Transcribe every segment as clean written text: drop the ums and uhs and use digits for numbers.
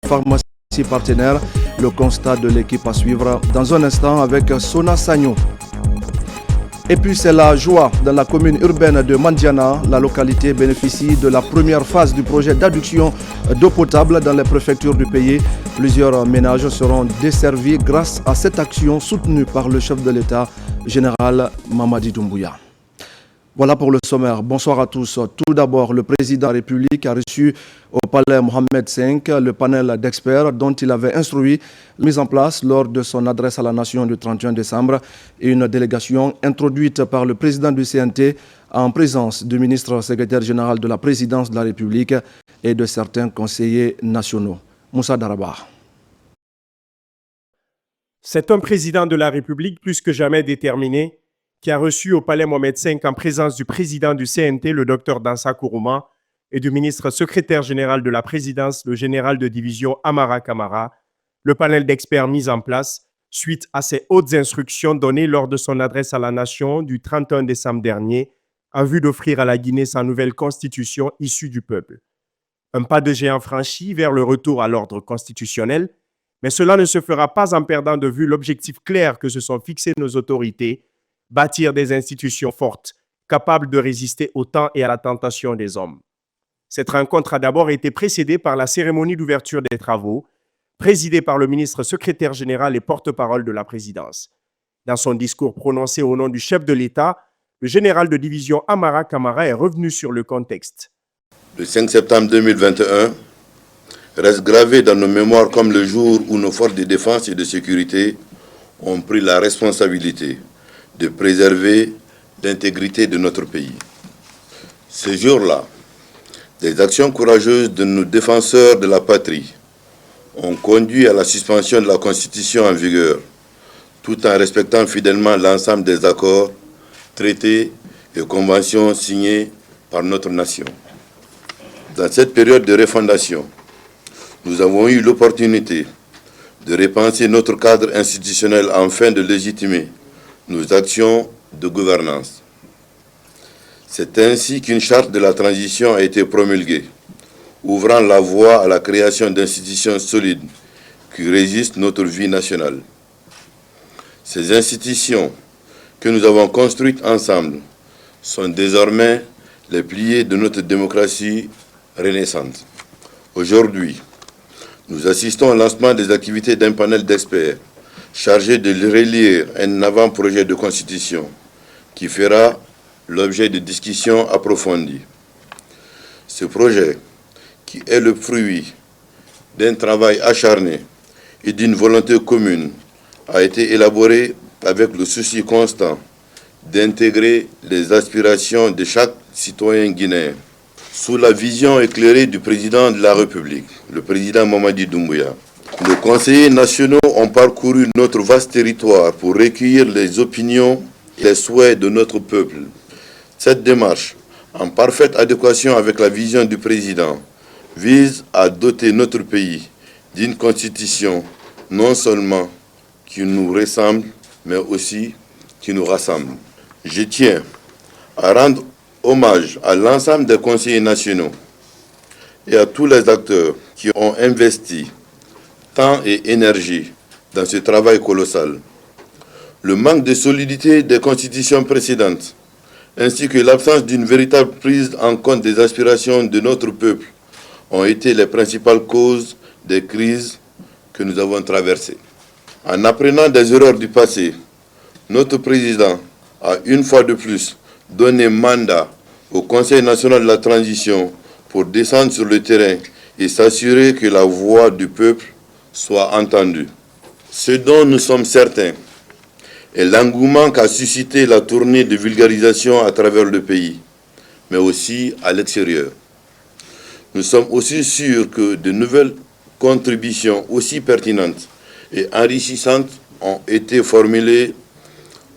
pharmacies partenaires. Le constat de l'équipe à suivre dans un instant avec Sona Sagno. Et puis c'est la joie dans la commune urbaine de Mandiana. La localité bénéficie de la première phase du projet d'adduction d'eau potable dans les préfectures du pays. Plusieurs ménages seront desservis grâce à cette action soutenue par le chef de l'État, général Mamadi Doumbouya. Voilà pour le sommaire. Bonsoir à tous. Tout d'abord, le président de la République a reçu au palais Mohamed V le panel d'experts dont il avait instruit la mise en place lors de son adresse à la nation du 31 décembre et une délégation introduite par le président du CNT en présence du ministre secrétaire général de la présidence de la République et de certains conseillers nationaux. Moussa Daraba. C'est un président de la République plus que jamais déterminé qui a reçu au palais Mohamed V en présence du président du CNT, le docteur Dansa Kourouma, et du ministre secrétaire général de la présidence, le général de division Amara Kamara, le panel d'experts mis en place suite à ses hautes instructions données lors de son adresse à la nation du 31 décembre dernier, en vue d'offrir à la Guinée sa nouvelle constitution issue du peuple. Un pas de géant franchi vers le retour à l'ordre constitutionnel, mais cela ne se fera pas en perdant de vue l'objectif clair que se sont fixés nos autorités: bâtir des institutions fortes, capables de résister au temps et à la tentation des hommes. Cette rencontre a d'abord été précédée par la cérémonie d'ouverture des travaux, présidée par le ministre secrétaire général et porte-parole de la présidence. Dans son discours prononcé au nom du chef de l'État, le général de division Amara Kamara est revenu sur le contexte. Le 5 septembre 2021 reste gravé dans nos mémoires comme le jour où nos forces de défense et de sécurité ont pris la responsabilité de préserver l'intégrité de notre pays. Ce jour-là, des actions courageuses de nos défenseurs de la patrie ont conduit à la suspension de la Constitution en vigueur, tout en respectant fidèlement l'ensemble des accords, traités et conventions signés par notre nation. Dans cette période de refondation, nous avons eu l'opportunité de repenser notre cadre institutionnel afin de légitimer nos actions de gouvernance. C'est ainsi qu'une charte de la transition a été promulguée, ouvrant la voie à la création d'institutions solides qui résistent notre vie nationale. Ces institutions que nous avons construites ensemble sont désormais les piliers de notre démocratie renaissante. Aujourd'hui, nous assistons au lancement des activités d'un panel d'experts chargé de relire un avant-projet de constitution qui fera l'objet de discussions approfondies. Ce projet, qui est le fruit d'un travail acharné et d'une volonté commune, a été élaboré avec le souci constant d'intégrer les aspirations de chaque citoyen guinéen. Sous la vision éclairée du président de la République, le président Mamadi Doumbouya, nos conseillers nationaux ont parcouru notre vaste territoire pour recueillir les opinions et les souhaits de notre peuple. Cette démarche, en parfaite adéquation avec la vision du président, vise à doter notre pays d'une constitution non seulement qui nous ressemble, mais aussi qui nous rassemble. Je tiens à rendre hommage à l'ensemble des conseillers nationaux et à tous les acteurs qui ont investi temps et énergie dans ce travail colossal. Le manque de solidité des constitutions précédentes, ainsi que l'absence d'une véritable prise en compte des aspirations de notre peuple, ont été les principales causes des crises que nous avons traversées. En apprenant des erreurs du passé, notre président a une fois de plus donné mandat au Conseil national de la transition pour descendre sur le terrain et s'assurer que la voix du peuple soit entendue. Ce dont nous sommes certains est l'engouement qu'a suscité la tournée de vulgarisation à travers le pays, mais aussi à l'extérieur. Nous sommes aussi sûrs que de nouvelles contributions aussi pertinentes et enrichissantes ont été formulées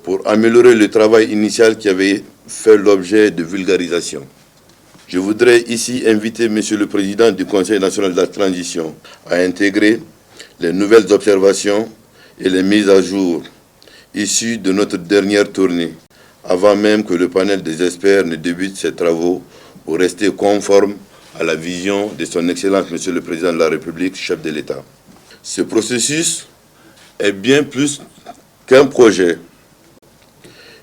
pour améliorer le travail initial qui avait fait l'objet de vulgarisation. Je voudrais ici inviter Monsieur le Président du Conseil national de la transition à intégrer les nouvelles observations et les mises à jour issues de notre dernière tournée, avant même que le panel des experts ne débute ses travaux, pour rester conforme à la vision de son Excellence, Monsieur le Président de la République, chef de l'État. Ce processus est bien plus qu'un projet.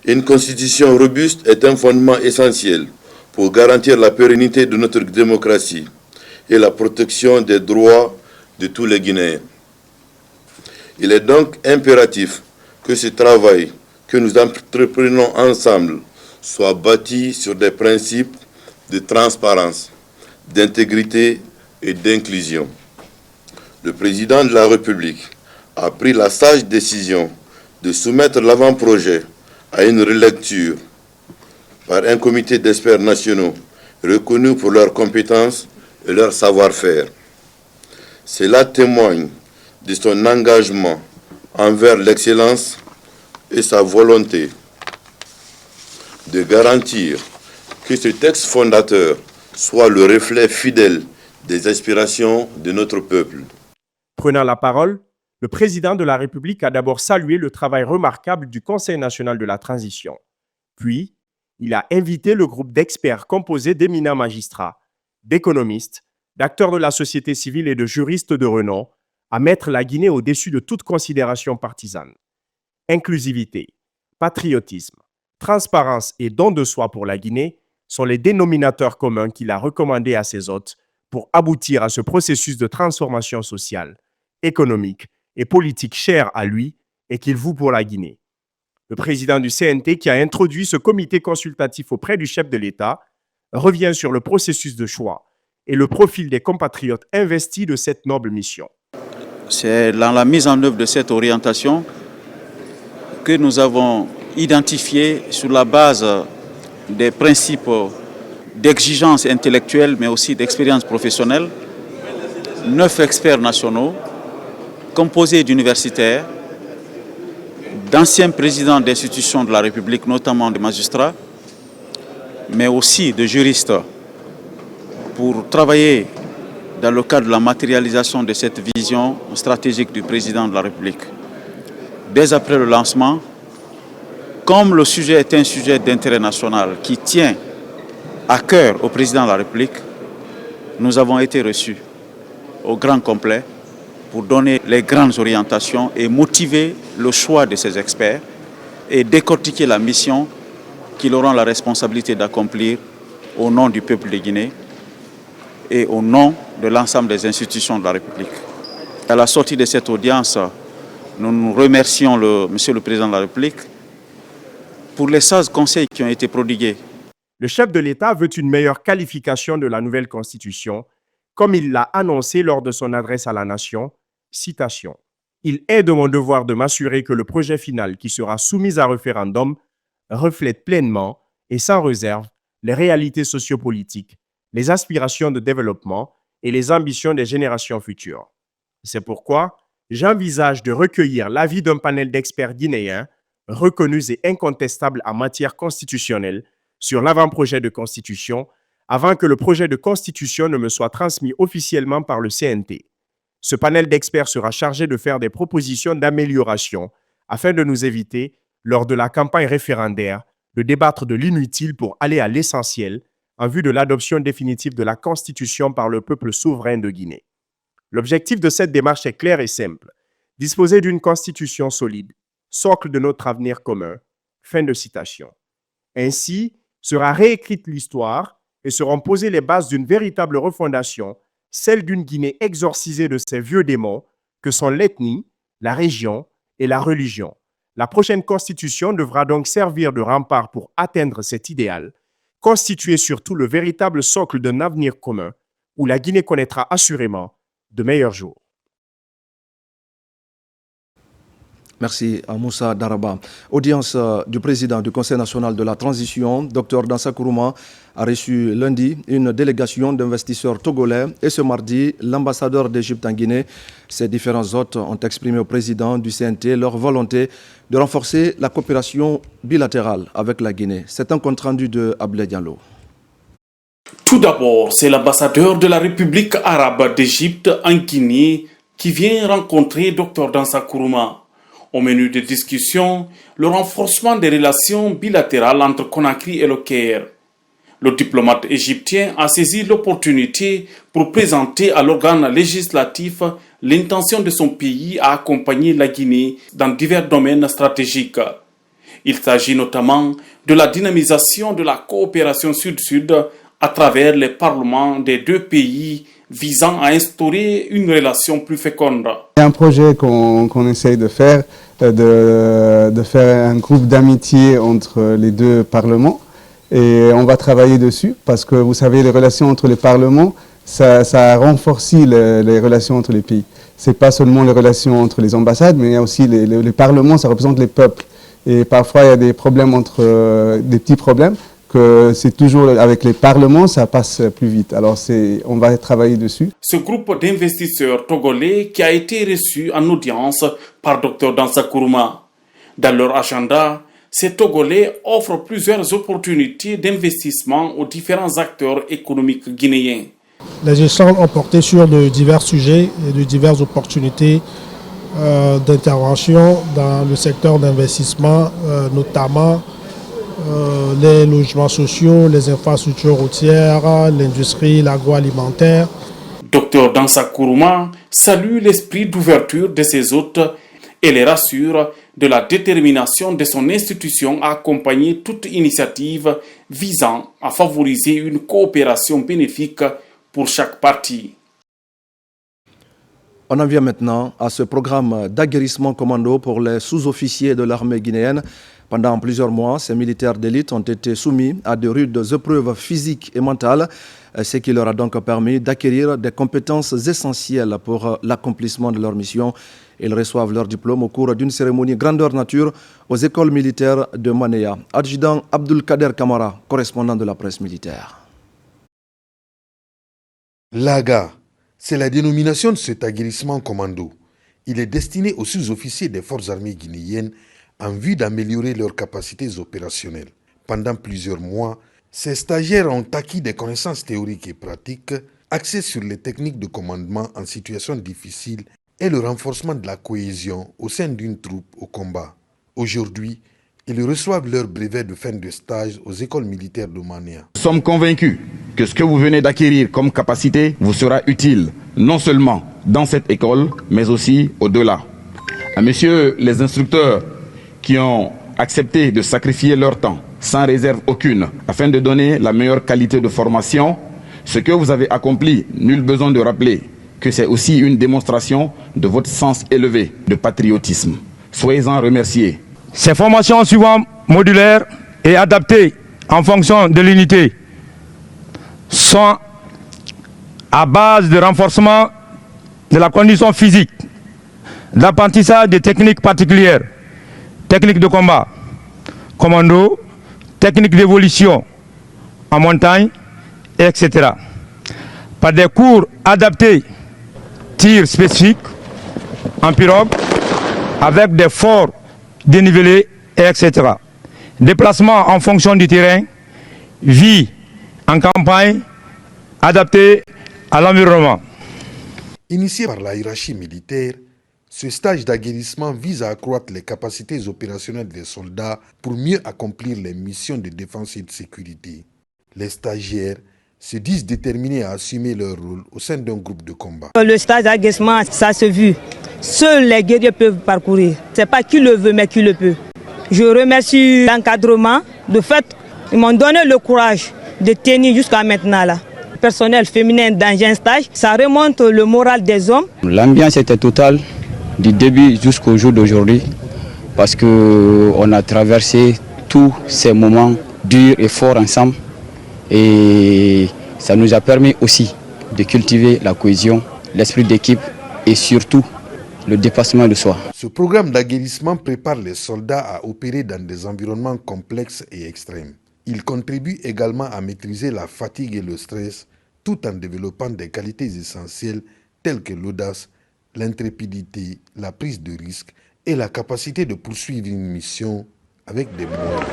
Une constitution robuste est un fondement essentiel pour garantir la pérennité de notre démocratie et la protection des droits de tous les Guinéens. Il est donc impératif que ce travail que nous entreprenons ensemble soit bâti sur des principes de transparence, d'intégrité et d'inclusion. Le président de la République a pris la sage décision de soumettre l'avant-projet à une relecture par un comité d'experts nationaux reconnus pour leurs compétences et leur savoir-faire. Cela témoigne de son engagement envers l'excellence et sa volonté de garantir que ce texte fondateur soit le reflet fidèle des aspirations de notre peuple. Prenant la parole, le président de la République a d'abord salué le travail remarquable du Conseil national de la transition. Puis, il a invité le groupe d'experts composé d'éminents magistrats, d'économistes, d'acteurs de la société civile et de juristes de renom à mettre la Guinée au-dessus de toute considération partisane. Inclusivité, patriotisme, transparence et don de soi pour la Guinée sont les dénominateurs communs qu'il a recommandés à ses hôtes pour aboutir à ce processus de transformation sociale, économique et politique cher à lui et qu'il voue pour la Guinée. Le président du CNT, qui a introduit ce comité consultatif auprès du chef de l'État, revient sur le processus de choix et le profil des compatriotes investis de cette noble mission. C'est dans la mise en œuvre de cette orientation que nous avons identifié sur la base des principes d'exigence intellectuelle mais aussi d'expérience professionnelle 9 experts nationaux composés d'universitaires, d'anciens présidents d'institutions de la République, notamment des magistrats, mais aussi de juristes, pour travailler dans le cadre de la matérialisation de cette vision stratégique du président de la République. Dès après le lancement, comme le sujet est un sujet d'intérêt national qui tient à cœur au président de la République, nous avons été reçus au grand complet pour donner les grandes orientations et motiver le choix de ces experts et décortiquer la mission qu'ils auront la responsabilité d'accomplir au nom du peuple de Guinée et au nom de l'ensemble des institutions de la République. À la sortie de cette audience, nous remercions Monsieur le Président de la République pour les sages conseils qui ont été prodigués. Le chef de l'État veut une meilleure qualification de la nouvelle Constitution, comme il l'a annoncé lors de son adresse à la nation. Citation. « Il est de mon devoir de m'assurer que le projet final qui sera soumis à référendum reflète pleinement et sans réserve les réalités sociopolitiques, les aspirations de développement et les ambitions des générations futures. C'est pourquoi j'envisage de recueillir l'avis d'un panel d'experts guinéens reconnus et incontestables en matière constitutionnelle sur l'avant-projet de constitution avant que le projet de constitution ne me soit transmis officiellement par le CNT. Ce panel d'experts sera chargé de faire des propositions d'amélioration afin de nous éviter, lors de la campagne référendaire, de débattre de l'inutile pour aller à l'essentiel en vue de l'adoption définitive de la Constitution par le peuple souverain de Guinée. L'objectif de cette démarche est clair et simple. Disposer d'une Constitution solide, socle de notre avenir commun. » Fin de citation. Ainsi, sera réécrite l'histoire et seront posées les bases d'une véritable refondation, celle d'une Guinée exorcisée de ses vieux démons que sont l'ethnie, la région et la religion. La prochaine constitution devra donc servir de rempart pour atteindre cet idéal, constituer surtout le véritable socle d'un avenir commun où la Guinée connaîtra assurément de meilleurs jours. Merci à Moussa Daraba. Audience du président du Conseil national de la transition, Dr Dansa Kourouma, a reçu lundi une délégation d'investisseurs togolais et ce mardi, l'ambassadeur d'Égypte en Guinée. Ces différents hôtes ont exprimé au président du CNT leur volonté de renforcer la coopération bilatérale avec la Guinée. C'est un compte rendu de Abdel Diallo. Tout d'abord, c'est l'ambassadeur de la République arabe d'Égypte en Guinée qui vient rencontrer Dr Dansa Kourouma. Au menu de discussion, le renforcement des relations bilatérales entre Conakry et le Caire. Le diplomate égyptien a saisi l'opportunité pour présenter à l'organe législatif l'intention de son pays à accompagner la Guinée dans divers domaines stratégiques. Il s'agit notamment de la dynamisation de la coopération sud-sud à travers les parlements des deux pays visant à instaurer une relation plus féconde. Il y a un projet qu'on essaye de faire un groupe d'amitié entre les deux parlements. Et on va travailler dessus parce que vous savez, les relations entre les parlements, ça renforce les relations entre les pays. Ce n'est pas seulement les relations entre les ambassades, mais il y a aussi les parlements, ça représente les peuples. Et parfois, il y a des problèmes des petits problèmes, que c'est toujours avec les parlements, ça passe plus vite. Alors, on va travailler dessus. Ce groupe d'investisseurs togolais qui a été reçu en audience par Dr Dansa Kourouma. Dans leur agenda, ces Togolais offrent plusieurs opportunités d'investissement aux différents acteurs économiques guinéens. Les échanges ont porté sur de divers sujets et de diverses opportunités d'intervention dans le secteur d'investissement, notamment les logements sociaux, les infrastructures routières, l'industrie, l'agroalimentaire. Dr Dansa Kourouma salue l'esprit d'ouverture de ses hôtes et les rassure de la détermination de son institution à accompagner toute initiative visant à favoriser une coopération bénéfique pour chaque partie. On en vient maintenant à ce programme d'aguerrissement commando pour les sous-officiers de l'armée guinéenne. Pendant plusieurs mois, ces militaires d'élite ont été soumis à de rudes épreuves physiques et mentales, ce qui leur a donc permis d'acquérir des compétences essentielles pour l'accomplissement de leur mission. Ils reçoivent leur diplôme au cours d'une cérémonie grandeur nature aux écoles militaires de Manéa. Adjudant Abdul Kader Kamara, correspondant de la presse militaire. L'AGA, c'est la dénomination de cet aguerrissement commando. Il est destiné aux sous-officiers des forces armées guinéennes en vue d'améliorer leurs capacités opérationnelles. Pendant plusieurs mois, ces stagiaires ont acquis des connaissances théoriques et pratiques axées sur les techniques de commandement en situation difficile et le renforcement de la cohésion au sein d'une troupe au combat. Aujourd'hui, ils reçoivent leur brevet de fin de stage aux écoles militaires de Manéa. Nous sommes convaincus que ce que vous venez d'acquérir comme capacité vous sera utile, non seulement dans cette école, mais aussi au-delà. À messieurs les instructeurs qui ont accepté de sacrifier leur temps, sans réserve aucune, afin de donner la meilleure qualité de formation, ce que vous avez accompli, nul besoin de rappeler que c'est aussi une démonstration de votre sens élevé de patriotisme. Soyez-en remerciés. Ces formations souvent modulaires et adaptées en fonction de l'unité sont à base de renforcement de la condition physique, d'apprentissage des techniques particulières, techniques de combat, commando, techniques d'évolution en montagne, etc. Par des cours adaptés, tir spécifique en pirogue, avec des forts dénivelés, etc. Déplacement en fonction du terrain, vie en campagne, adaptée à l'environnement. Initié par la hiérarchie militaire, ce stage d'aguerrissement vise à accroître les capacités opérationnelles des soldats pour mieux accomplir les missions de défense et de sécurité. Les stagiaires se disent déterminés à assumer leur rôle au sein d'un groupe de combat. Le stage d'aguerrissement, ça se vu. Seuls les guerriers peuvent parcourir. Ce n'est pas qui le veut, mais qui le peut. Je remercie l'encadrement. De fait, ils m'ont donné le courage de tenir jusqu'à maintenant là. Le personnel féminin dans un stage, ça remonte le moral des hommes. L'ambiance était totale du début jusqu'au jour d'aujourd'hui parce qu'on a traversé tous ces moments durs et forts ensemble et ça nous a permis aussi de cultiver la cohésion, l'esprit d'équipe et surtout le dépassement de soi. Ce programme d'aguerrissement prépare les soldats à opérer dans des environnements complexes et extrêmes. Il contribue également à maîtriser la fatigue et le stress tout en développant des qualités essentielles telles que l'audace, l'intrépidité, la prise de risque et la capacité de poursuivre une mission avec des moyens.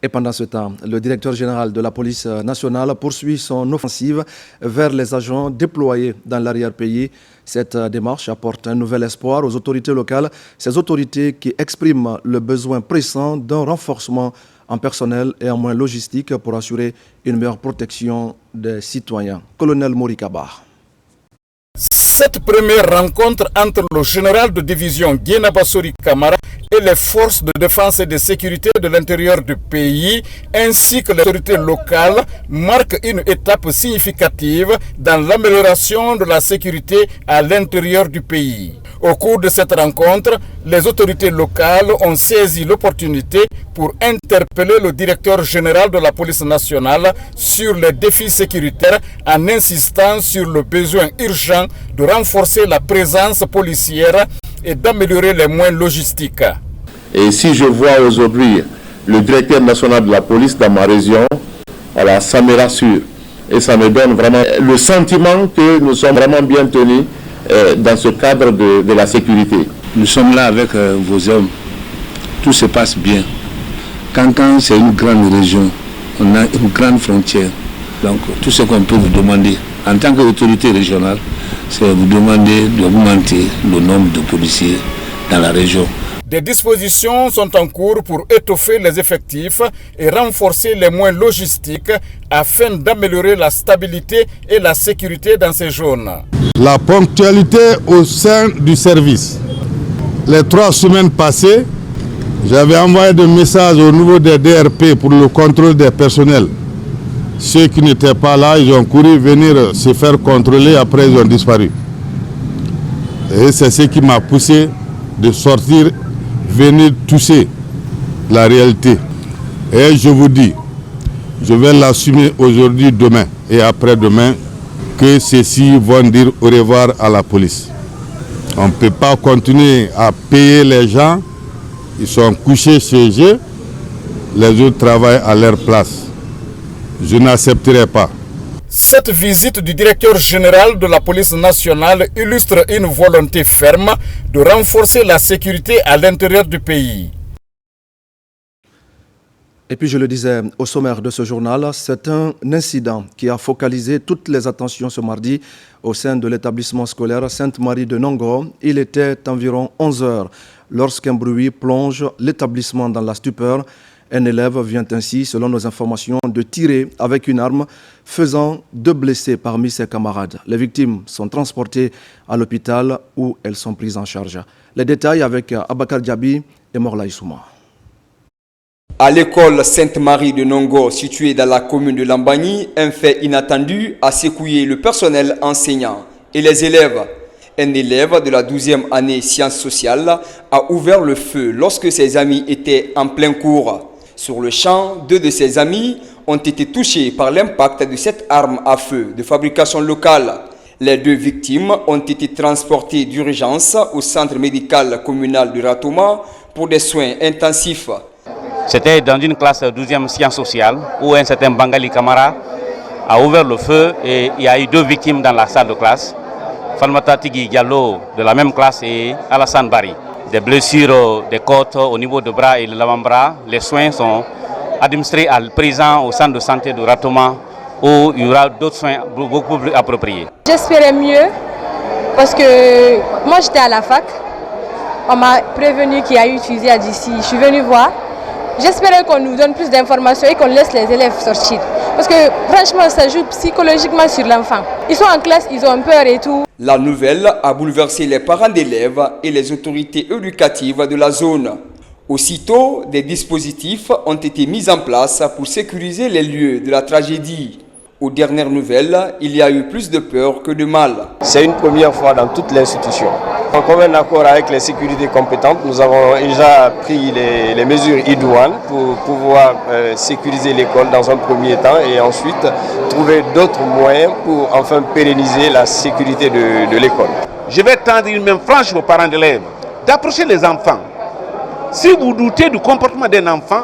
Et pendant ce temps, le directeur général de la police nationale poursuit son offensive vers les agents déployés dans l'arrière-pays. Cette démarche apporte un nouvel espoir aux autorités locales, ces autorités qui expriment le besoin pressant d'un renforcement en personnel et en moyens logistiques pour assurer une meilleure protection des citoyens. Colonel Morikaba. Cette première rencontre entre le général de division Guénabassori Kamara et les forces de défense et de sécurité de l'intérieur du pays, ainsi que les autorités locales, marque une étape significative dans l'amélioration de la sécurité à l'intérieur du pays. Au cours de cette rencontre, les autorités locales ont saisi l'opportunité pour interpeller le directeur général de la police nationale sur les défis sécuritaires en insistant sur le besoin urgent de renforcer la présence policière et d'améliorer les moyens logistiques. Et si je vois aujourd'hui le directeur national de la police dans ma région, alors ça me rassure et ça me donne vraiment le sentiment que nous sommes vraiment bien tenus dans ce cadre de la sécurité. Nous sommes là avec vos hommes, tout se passe bien. Cancan, c'est une grande région, on a une grande frontière. Donc tout ce qu'on peut vous demander en tant qu'autorité régionale, c'est vous demander d'augmenter le nombre de policiers dans la région. Des dispositions sont en cours pour étoffer les effectifs et renforcer les moyens logistiques afin d'améliorer la stabilité et la sécurité dans ces zones. La ponctualité au sein du service. Les 3 semaines passées, j'avais envoyé des messages au niveau des DRP pour le contrôle des personnels. Ceux qui n'étaient pas là, ils ont couru venir se faire contrôler, après ils ont disparu. Et c'est ce qui m'a poussé de sortir, venir toucher la réalité. Et je vous dis, je vais l'assumer aujourd'hui, demain et après-demain, que ceux-ci vont dire au revoir à la police. On ne peut pas continuer à payer les gens, ils sont couchés chez eux, les autres travaillent à leur place. Je n'accepterai pas. Cette visite du directeur général de la police nationale illustre une volonté ferme de renforcer la sécurité à l'intérieur du pays. Et puis je le disais au sommaire de ce journal, c'est un incident qui a focalisé toutes les attentions ce mardi au sein de l'établissement scolaire Sainte-Marie de Nongo. Il était environ 11 heures lorsqu'un bruit plonge l'établissement dans la stupeur. Un élève vient ainsi, selon nos informations, de tirer avec une arme, faisant 2 blessés parmi ses camarades. Les victimes sont transportées à l'hôpital où elles sont prises en charge. Les détails avec Abakar Diaby et Morla Issouma. À l'école Sainte-Marie de Nongo, située dans la commune de Lambagny, un fait inattendu a secoué le personnel enseignant et les élèves. Un élève de la 12e année sciences sociales a ouvert le feu lorsque ses amis étaient en plein cours. Sur le champ, 2 de ses amis ont été touchés par l'impact de cette arme à feu de fabrication locale. Les 2 victimes ont été transportées d'urgence au centre médical communal de Ratoma pour des soins intensifs. C'était dans une classe 12e sciences sociales où un certain Bangali Kamara a ouvert le feu et il y a eu 2 victimes dans la salle de classe. Falmata Tigui Diallo de la même classe et Alassane Bari. Des blessures des côtes au niveau des bras et de l'avant-bras. Les soins sont administrés à présent au centre de santé de Ratoma où il y aura d'autres soins beaucoup plus appropriés. J'espérais mieux parce que moi j'étais à la fac. On m'a prévenu qu'il y a eu fusillade d'ici. Je suis venue voir. J'espérais qu'on nous donne plus d'informations et qu'on laisse les élèves sortir. Parce que franchement, ça joue psychologiquement sur l'enfant. Ils sont en classe, ils ont peur et tout. La nouvelle a bouleversé les parents d'élèves et les autorités éducatives de la zone. Aussitôt, des dispositifs ont été mis en place pour sécuriser les lieux de la tragédie. Aux dernières nouvelles, il y a eu plus de peur que de mal. C'est une première fois dans toute l'institution. En commun accord avec les sécurités compétentes, nous avons déjà pris les mesures idoines pour pouvoir sécuriser l'école dans un premier temps et ensuite trouver d'autres moyens pour enfin pérenniser la sécurité de l'école. Je vais tendre une main franche aux parents d'élèves d'approcher les enfants. Si vous doutez du comportement d'un enfant,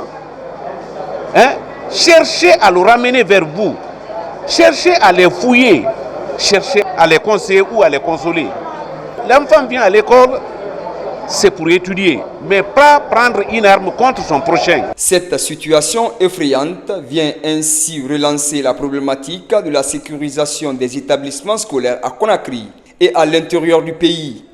cherchez à le ramener vers vous. Cherchez à les fouiller, cherchez à les conseiller ou à les consoler. L'enfant vient à l'école, c'est pour étudier, mais pas prendre une arme contre son prochain. Cette situation effrayante vient ainsi relancer la problématique de la sécurisation des établissements scolaires à Conakry et à l'intérieur du pays.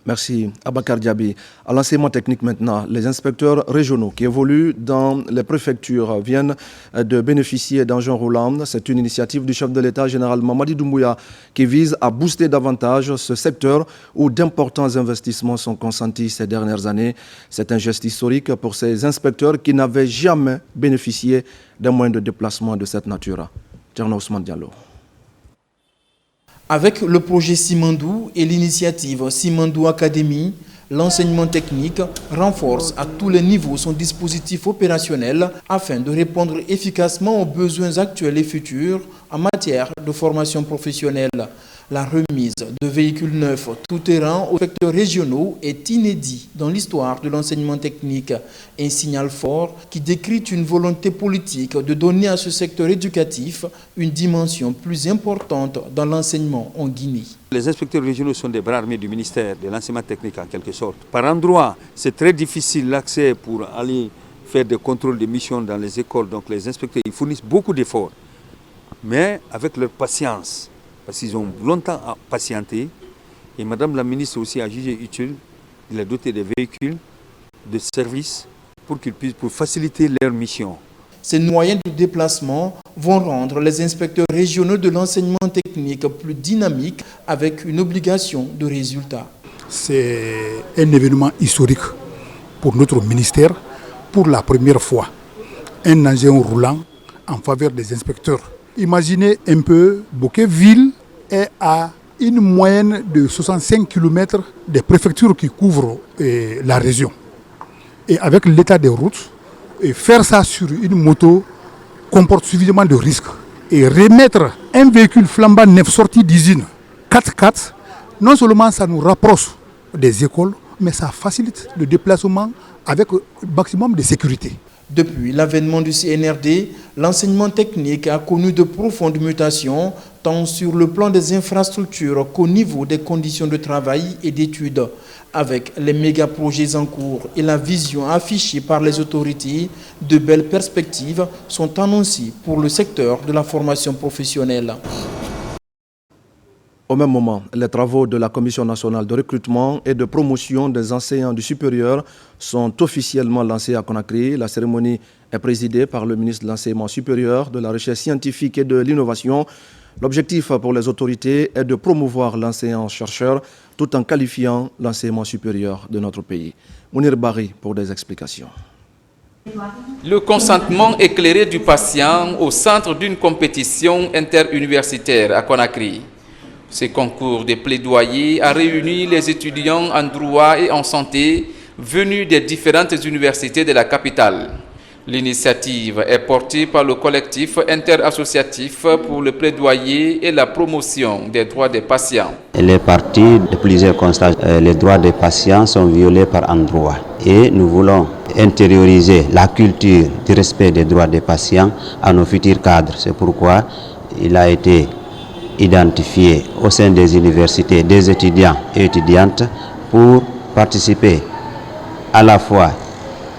Merci Abakar Diaby. À l'enseignement technique maintenant, les inspecteurs régionaux qui évoluent dans les préfectures viennent de bénéficier d'engins roulants. C'est une initiative du chef de l'État, général Mamadi Doumbouya, qui vise à booster davantage ce secteur où d'importants investissements sont consentis ces dernières années. C'est un geste historique pour ces inspecteurs qui n'avaient jamais bénéficié d'un moyen de déplacement de cette nature. Tierno Ousmane Diallo. Avec le projet Simandou et l'initiative Simandou Academy, l'enseignement technique renforce à tous les niveaux son dispositif opérationnel afin de répondre efficacement aux besoins actuels et futurs en matière de formation professionnelle. La remise de véhicules neufs tout-terrain aux secteurs régionaux est inédit dans l'histoire de l'enseignement technique. Un signal fort qui décrit une volonté politique de donner à ce secteur éducatif une dimension plus importante dans l'enseignement en Guinée. Les inspecteurs régionaux sont des bras armés du ministère de l'enseignement technique en quelque sorte. Par endroits, c'est très difficile l'accès pour aller faire des contrôles de mission dans les écoles. Donc les inspecteurs ils fournissent beaucoup d'efforts, mais avec leur patience. Parce qu'ils ont longtemps patienté. Et Madame la ministre aussi a jugé utile de les doter des véhicules de service pour qu'ils puissent faciliter leur mission. Ces moyens de déplacement vont rendre les inspecteurs régionaux de l'enseignement technique plus dynamiques avec une obligation de résultat. C'est un événement historique pour notre ministère. Pour la première fois, un engin roulant en faveur des inspecteurs. Imaginez un peu, Bouquet-Ville est à une moyenne de 65 km des préfectures qui couvrent la région. Et avec l'état des routes, et faire ça sur une moto comporte suffisamment de risques. Et remettre un véhicule flambant neuf sorti d'usine 4x4, non seulement ça nous rapproche des écoles, mais ça facilite le déplacement avec un maximum de sécurité. Depuis l'avènement du CNRD, l'enseignement technique a connu de profondes mutations, tant sur le plan des infrastructures qu'au niveau des conditions de travail et d'études. Avec les méga-projets en cours et la vision affichée par les autorités, de belles perspectives sont annoncées pour le secteur de la formation professionnelle. Au même moment, les travaux de la Commission nationale de recrutement et de promotion des enseignants du supérieur sont officiellement lancés à Conakry. La cérémonie est présidée par le ministre de l'Enseignement supérieur, de la Recherche scientifique et de l'Innovation. L'objectif pour les autorités est de promouvoir l'enseignant-chercheur tout en qualifiant l'enseignement supérieur de notre pays. Mounir Bari pour des explications. Le consentement éclairé du patient au centre d'une compétition interuniversitaire à Conakry. Ce concours de plaidoyer a réuni les étudiants en droit et en santé venus des différentes universités de la capitale. L'initiative est portée par le collectif interassociatif pour le plaidoyer et la promotion des droits des patients. Elle est partie de plusieurs constats. Les droits des patients sont violés par endroits. Et nous voulons intérioriser la culture du respect des droits des patients à nos futurs cadres. C'est pourquoi il a été identifié au sein des universités des étudiants et étudiantes pour participer à la fois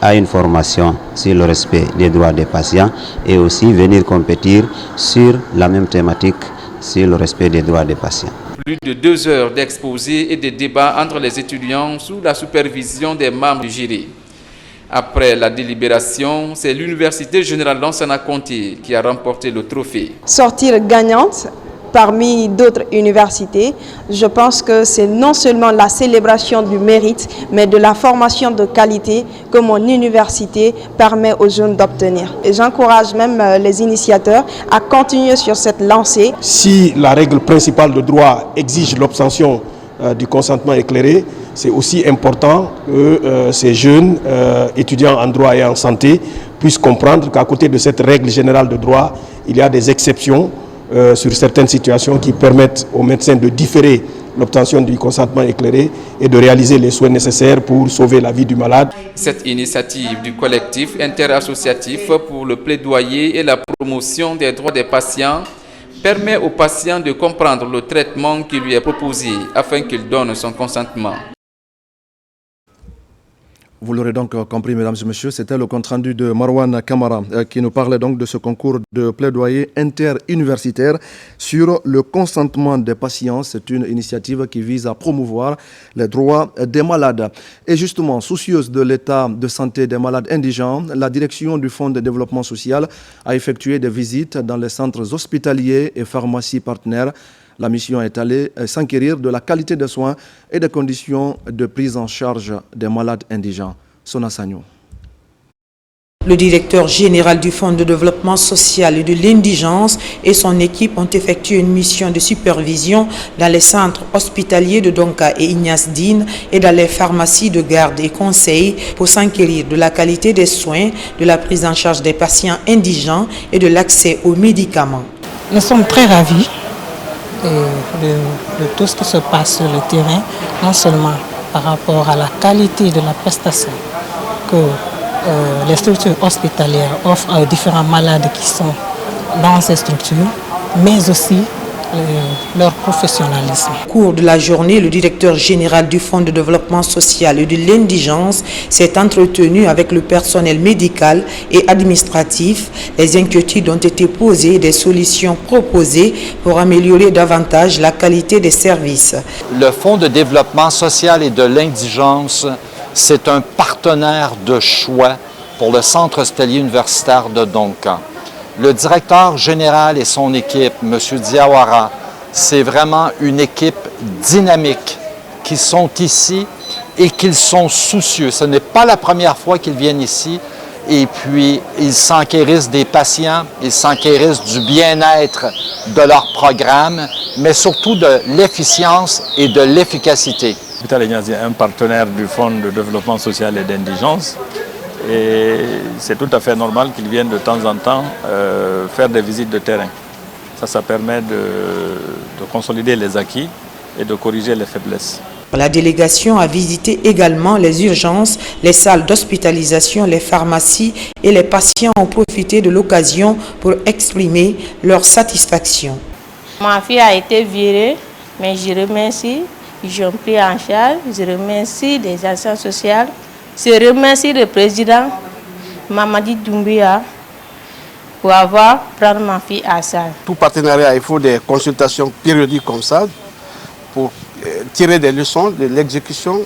à une formation sur le respect des droits des patients et aussi venir compétir sur la même thématique sur le respect des droits des patients. Plus de 2 heures d'exposés et de débats entre les étudiants sous la supervision des membres du jury. Après la délibération, c'est l'Université générale Lansana Conté qui a remporté le trophée. Sortir gagnante parmi d'autres universités, je pense que c'est non seulement la célébration du mérite, mais de la formation de qualité que mon université permet aux jeunes d'obtenir. Et j'encourage même les initiateurs à continuer sur cette lancée. Si la règle principale de droit exige l'obtention du consentement éclairé, c'est aussi important que ces jeunes étudiants en droit et en santé puissent comprendre qu'à côté de cette règle générale de droit, il y a des exceptions sur certaines situations qui permettent aux médecins de différer l'obtention du consentement éclairé et de réaliser les soins nécessaires pour sauver la vie du malade. Cette initiative du collectif interassociatif pour le plaidoyer et la promotion des droits des patients permet au patient de comprendre le traitement qui lui est proposé afin qu'il donne son consentement. Vous l'aurez donc compris, mesdames et messieurs, c'était le compte-rendu de Marwan Kamara qui nous parlait donc de ce concours de plaidoyer interuniversitaire sur le consentement des patients. C'est une initiative qui vise à promouvoir les droits des malades. Et justement, soucieuse de l'état de santé des malades indigents, la direction du Fonds de développement social a effectué des visites dans les centres hospitaliers et pharmacies partenaires. La mission est allée s'enquérir de la qualité des soins et des conditions de prise en charge des malades indigents. Sona Sagno. Le directeur général du Fonds de développement social et de l'indigence et son équipe ont effectué une mission de supervision dans les centres hospitaliers de Donka et Ignace Dine et dans les pharmacies de garde et conseil pour s'enquérir de la qualité des soins, de la prise en charge des patients indigents et de l'accès aux médicaments. Nous sommes très ravis de tout ce qui se passe sur le terrain, non seulement par rapport à la qualité de la prestation que les structures hospitalières offrent aux différents malades qui sont dans ces structures, mais aussi leur professionnalisme. Au cours de la journée, le directeur général du Fonds de développement social et de l'indigence s'est entretenu avec le personnel médical et administratif. Les inquiétudes ont été posées et des solutions proposées pour améliorer davantage la qualité des services. Le Fonds de développement social et de l'indigence, c'est un partenaire de choix pour le Centre hospitalier universitaire de Donka. Le directeur général et son équipe, M. Diawara, c'est vraiment une équipe dynamique qui sont ici et qu'ils sont soucieux. Ce n'est pas la première fois qu'ils viennent ici et puis ils s'enquérissent des patients, ils s'enquérissent du bien-être de leur programme, mais surtout de l'efficience et de l'efficacité. L'hôpital Ignace est un partenaire du Fonds de développement social et d'indigence. Et c'est tout à fait normal qu'ils viennent de temps en temps faire des visites de terrain. Ça permet de consolider les acquis et de corriger les faiblesses. La délégation a visité également les urgences, les salles d'hospitalisation, les pharmacies et les patients ont profité de l'occasion pour exprimer leur satisfaction. Ma fille a été virée, mais je remercie, ils ont pris en charge, je remercie les agents sociaux. Je remercie le président Mamadi Doumbia pour avoir pris ma fille à ça. Tout partenariat, il faut des consultations périodiques comme ça pour tirer des leçons de l'exécution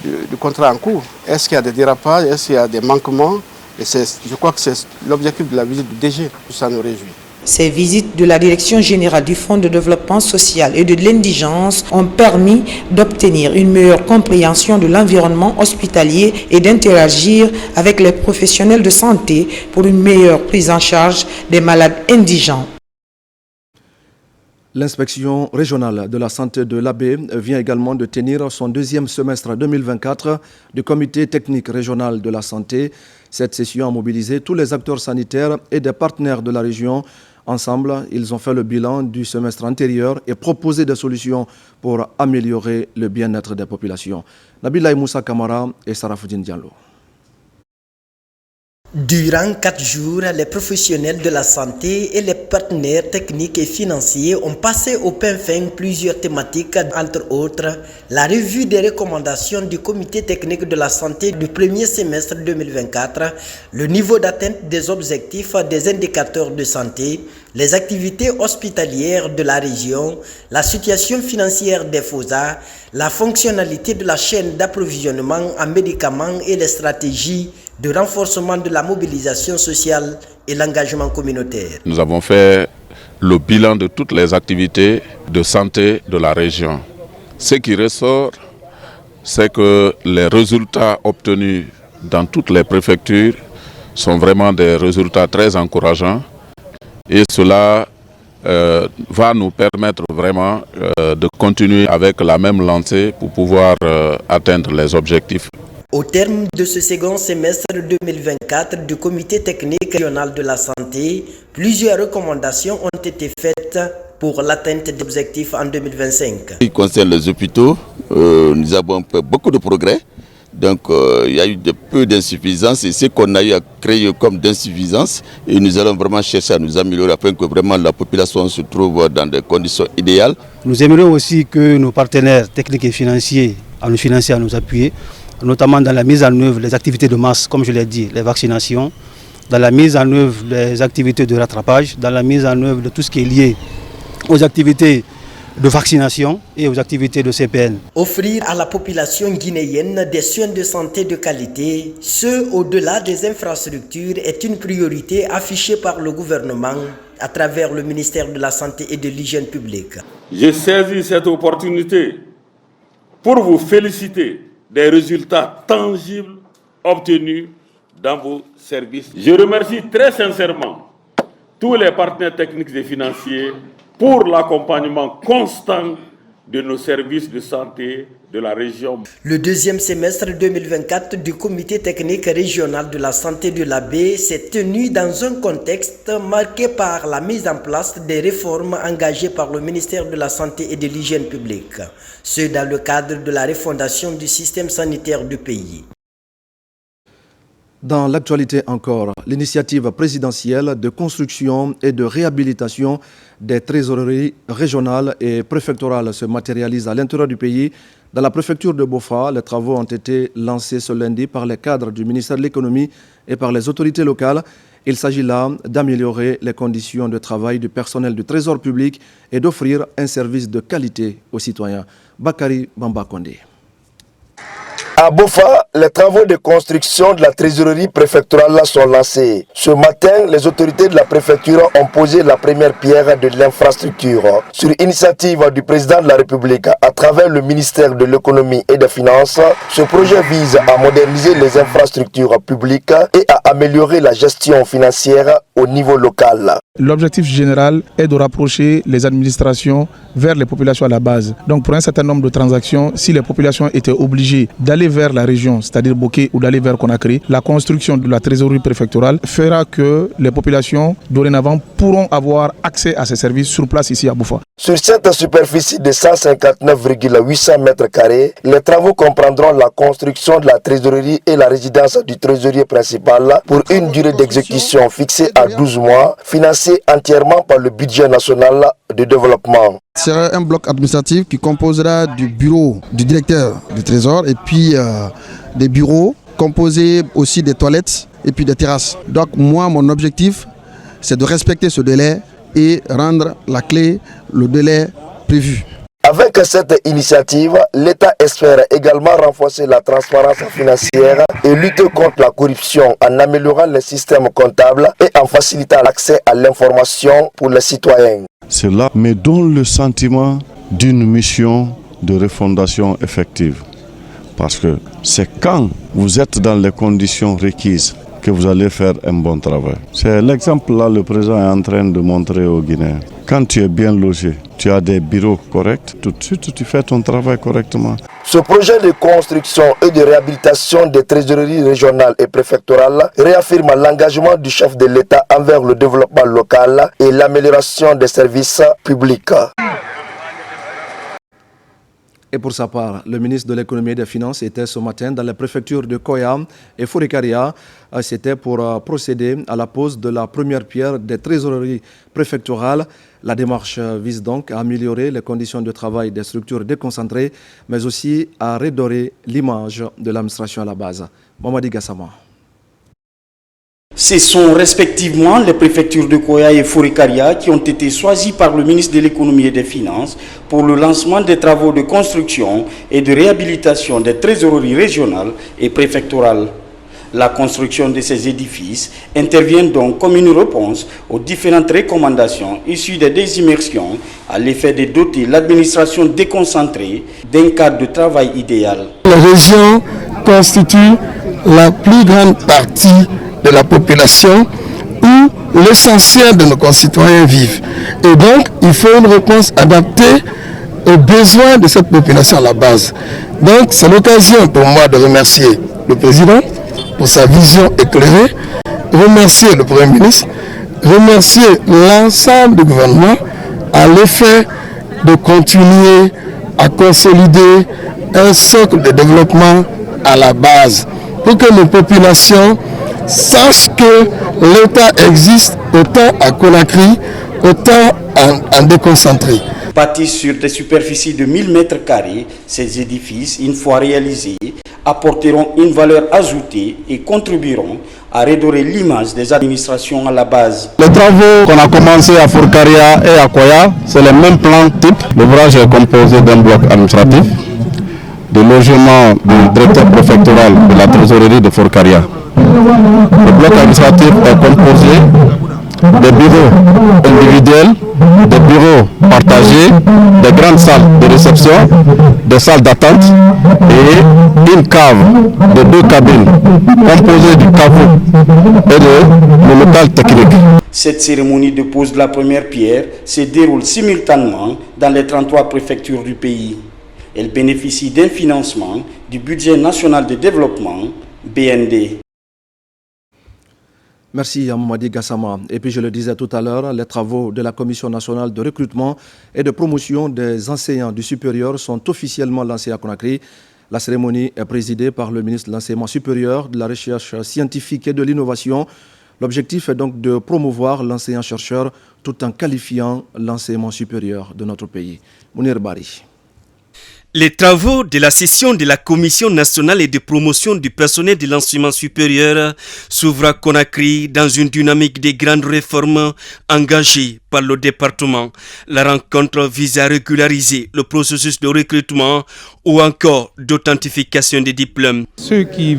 du contrat en cours. Est-ce qu'il y a des dérapages, est-ce qu'il y a des manquements? Et je crois que c'est l'objectif de la visite du DG, tout ça nous réjouit. Ces visites de la Direction générale du Fonds de développement social et de l'indigence ont permis d'obtenir une meilleure compréhension de l'environnement hospitalier et d'interagir avec les professionnels de santé pour une meilleure prise en charge des malades indigents. L'inspection régionale de la santé de l'Abbé vient également de tenir son deuxième semestre 2024 du comité technique régional de la santé. Cette session a mobilisé tous les acteurs sanitaires et des partenaires de la région. Ensemble, ils ont fait le bilan du semestre antérieur et proposé des solutions pour améliorer le bien-être des populations. Nabila Moussa Kamara et Sarafoudine Diallo. Durant 4 jours, les professionnels de la santé et les partenaires techniques et financiers ont passé au pain fin plusieurs thématiques, entre autres la revue des recommandations du comité technique de la santé du premier semestre 2024, le niveau d'atteinte des objectifs des indicateurs de santé, les activités hospitalières de la région, la situation financière des FOSA, la fonctionnalité de la chaîne d'approvisionnement en médicaments et les stratégies de renforcement de la mobilisation sociale et l'engagement communautaire. Nous avons fait le bilan de toutes les activités de santé de la région. Ce qui ressort, c'est que les résultats obtenus dans toutes les préfectures sont vraiment des résultats très encourageants et cela va nous permettre vraiment de continuer avec la même lancée pour pouvoir atteindre les objectifs. Au terme de ce second semestre 2024 du comité technique régional de la santé, plusieurs recommandations ont été faites pour l'atteinte des objectifs en 2025. En ce qui concerne les hôpitaux, nous avons fait beaucoup de progrès Donc il y a eu peu d'insuffisance et ce qu'on a eu à créer comme d'insuffisance, et nous allons vraiment chercher à nous améliorer afin que vraiment la population se trouve dans des conditions idéales. Nous aimerions aussi que nos partenaires techniques et financiers à nous appuyer, notamment dans la mise en œuvre des activités de masse, comme je l'ai dit, les vaccinations, dans la mise en œuvre des activités de rattrapage, dans la mise en œuvre de tout ce qui est lié aux activités de vaccination et aux activités de CPN. Offrir à la population guinéenne des soins de santé de qualité, ce au-delà des infrastructures, est une priorité affichée par le gouvernement à travers le ministère de la Santé et de l'Hygiène publique. J'ai saisi cette opportunité pour vous féliciter des résultats tangibles obtenus dans vos services. Je remercie très sincèrement tous les partenaires techniques et financiers pour l'accompagnement constant de nos services de santé de la région. Le deuxième semestre 2024 du comité technique régional de la santé de la baie s'est tenu dans un contexte marqué par la mise en place des réformes engagées par le ministère de la Santé et de l'Hygiène publique, ce dans le cadre de la refondation du système sanitaire du pays. Dans l'actualité encore, l'initiative présidentielle de construction et de réhabilitation des trésoreries régionales et préfectorales se matérialise à l'intérieur du pays. Dans la préfecture de Bofa, les travaux ont été lancés ce lundi par les cadres du ministère de l'économie et par les autorités locales. Il s'agit là d'améliorer les conditions de travail du personnel du Trésor public et d'offrir un service de qualité aux citoyens. Bakari Bamba-Kondé. À Bofa, les travaux de construction de la trésorerie préfectorale sont lancés. Ce matin, les autorités de la préfecture ont posé la première pierre de l'infrastructure. Sur initiative du président de la République, à travers le ministère de l'économie et des finances, ce projet vise à moderniser les infrastructures publiques et à améliorer la gestion financière au niveau local. L'objectif général est de rapprocher les administrations vers les populations à la base. Donc pour un certain nombre de transactions, si les populations étaient obligées d'aller vers la région, c'est-à-dire Boké ou d'aller vers Conakry, la construction de la trésorerie préfectorale fera que les populations dorénavant pourront avoir accès à ces services sur place ici à Bofa. Sur cette superficie de 159,800 m², les travaux comprendront la construction de la trésorerie et la résidence du trésorier principal pour une durée d'exécution fixée à 12 mois, financée entièrement par le budget national de développement. Ce sera un bloc administratif qui composera du bureau du directeur du Trésor et puis des bureaux composés aussi des toilettes et puis des terrasses. Donc moi, mon objectif, c'est de respecter ce délai et rendre la clé le délai prévu. Avec cette initiative, l'État espère également renforcer la transparence financière et lutter contre la corruption en améliorant les systèmes comptables et en facilitant l'accès à l'information pour les citoyens. Cela me donne le sentiment d'une mission de refondation effective. Parce que c'est quand vous êtes dans les conditions requises que vous allez faire un bon travail. C'est l'exemple là le président est en train de montrer aux Guinéens. Quand tu es bien logé, tu as des bureaux corrects, tout de suite tu fais ton travail correctement. Ce projet de construction et de réhabilitation des trésoreries régionales et préfectorales réaffirme l'engagement du chef de l'État envers le développement local et l'amélioration des services publics. Et pour sa part, le ministre de l'économie et des finances était ce matin dans la préfecture de Koya et Fourikaria. C'était pour procéder à la pose de la première pierre des trésoreries préfectorales. La démarche vise donc à améliorer les conditions de travail des structures déconcentrées, mais aussi à redorer l'image de l'administration à la base. Mamadi Gassama. Ce sont respectivement les préfectures de Koya et Fourikaria qui ont été choisies par le ministre de l'économie et des finances pour le lancement des travaux de construction et de réhabilitation des trésoreries régionales et préfectorales. La construction de ces édifices intervient donc comme une réponse aux différentes recommandations issues des désimmersions à l'effet de doter l'administration déconcentrée d'un cadre de travail idéal. La région constitue la plus grande partie de la population où l'essentiel de nos concitoyens vivent. Et donc, il faut une réponse adaptée aux besoins de cette population à la base. Donc, c'est l'occasion pour moi de remercier le président pour sa vision éclairée, remercier le Premier ministre, remercier l'ensemble du gouvernement à l'effet de continuer à consolider un socle de développement à la base, pour que nos populations sachent que l'État existe autant à Conakry, autant en déconcentré. Bâtis sur des superficies de 1000 m², ces édifices, une fois réalisés, apporteront une valeur ajoutée et contribueront à redorer l'image des administrations à la base. Les travaux qu'on a commencé à Fourkaria et à Koya, c'est le même plan type. L'ouvrage est composé d'un bloc administratif, de logement du directeur préfectoral de la trésorerie de Fourkaria. Le bloc administratif est composé des bureaux individuels, des bureaux partagés, des grandes salles de réception, des salles d'attente et une cave de 2 cabines composées du caveau et de local technique. Cette cérémonie de pose de la première pierre se déroule simultanément dans les 33 préfectures du pays. Elle bénéficie d'un financement du budget national de développement, BND. Merci à Mamadi Gassama. Et puis je le disais tout à l'heure, les travaux de la Commission nationale de recrutement et de promotion des enseignants du supérieur sont officiellement lancés à Conakry. La cérémonie est présidée par le ministre de l'Enseignement supérieur, de la Recherche scientifique et de l'Innovation. L'objectif est donc de promouvoir l'enseignant-chercheur tout en qualifiant l'enseignement supérieur de notre pays. Mounir Bari. Les travaux de la session de la Commission nationale de promotion du personnel de l'enseignement supérieur s'ouvrent à Conakry dans une dynamique de grandes réformes engagées par le département. La rencontre vise à régulariser le processus de recrutement ou encore d'authentification des diplômes. Ceux qui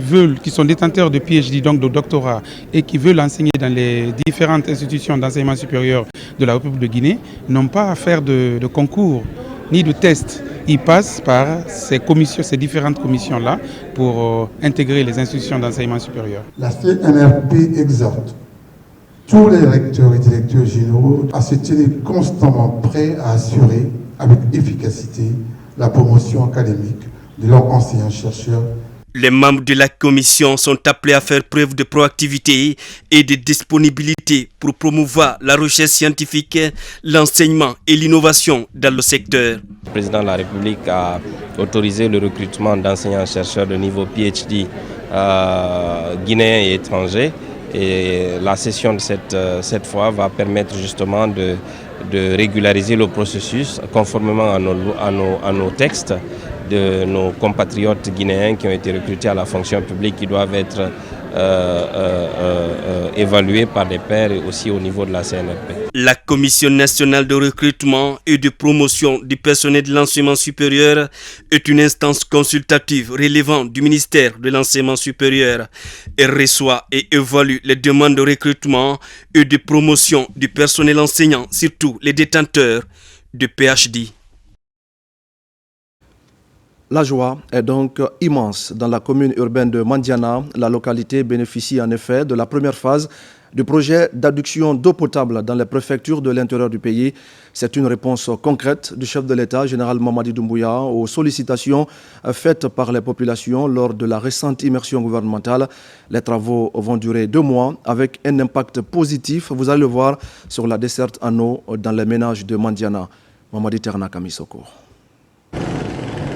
sont détenteurs de PhD, donc de doctorat, et qui veulent enseigner dans les différentes institutions d'enseignement supérieur de la République de Guinée n'ont pas à faire de concours ni de tests. Ils passent par ces différentes commissions-là pour intégrer les institutions d'enseignement supérieur. La CNRP exhorte tous les recteurs et directeurs généraux à se tenir constamment prêts à assurer avec efficacité la promotion académique de leurs enseignants-chercheurs. Les membres de la commission sont appelés à faire preuve de proactivité et de disponibilité pour promouvoir la recherche scientifique, l'enseignement et l'innovation dans le secteur. Le président de la République a autorisé le recrutement d'enseignants-chercheurs de niveau PhD guinéens et étrangers. Et la session de cette fois va permettre justement de régulariser le processus conformément à nos textes de nos compatriotes guinéens qui ont été recrutés à la fonction publique, qui doivent être évalués par des pairs et aussi au niveau de la CNRP. La Commission nationale de recrutement et de promotion du personnel de l'enseignement supérieur est une instance consultative relevant du ministère de l'enseignement supérieur. Elle reçoit et évalue les demandes de recrutement et de promotion du personnel enseignant, surtout les détenteurs de PhD. La joie est donc immense dans la commune urbaine de Mandiana. La localité bénéficie en effet de la première phase du projet d'adduction d'eau potable dans les préfectures de l'intérieur du pays. C'est une réponse concrète du chef de l'État, général Mamadi Doumbouya, aux sollicitations faites par les populations lors de la récente immersion gouvernementale. Les travaux vont durer 2 mois avec un impact positif, vous allez le voir, sur la desserte en eau dans les ménages de Mandiana. Mamadi Terna Kamisoko.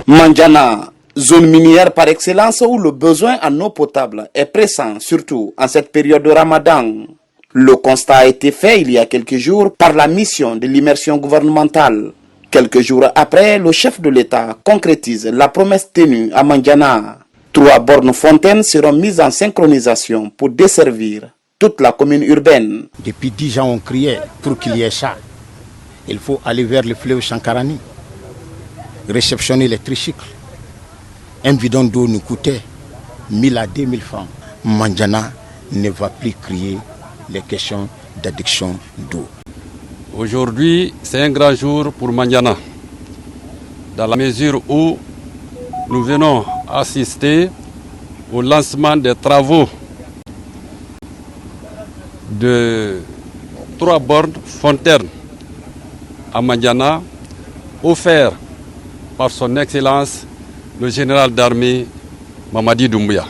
Mandiana, zone minière par excellence où le besoin en eau potable est pressant, surtout en cette période de Ramadan. Le constat a été fait il y a quelques jours par la mission de l'immersion gouvernementale. Quelques jours après, le chef de l'État concrétise la promesse tenue à Mandiana. 3 bornes fontaines seront mises en synchronisation pour desservir toute la commune urbaine. Depuis 10 ans, on criait pour qu'il y ait ça. Il faut aller vers le fleuve Chankarani, réceptionner les tricycles. Un bidon d'eau nous coûtait 1000 à 2000 francs. Mandiana ne va plus crier les questions d'adduction d'eau. Aujourd'hui, c'est un grand jour pour Mandiana, dans la mesure où nous venons assister au lancement des travaux de 3 bornes fontaines à Mandiana, offerts par son Excellence le général d'armée Mamadi Doumbouya.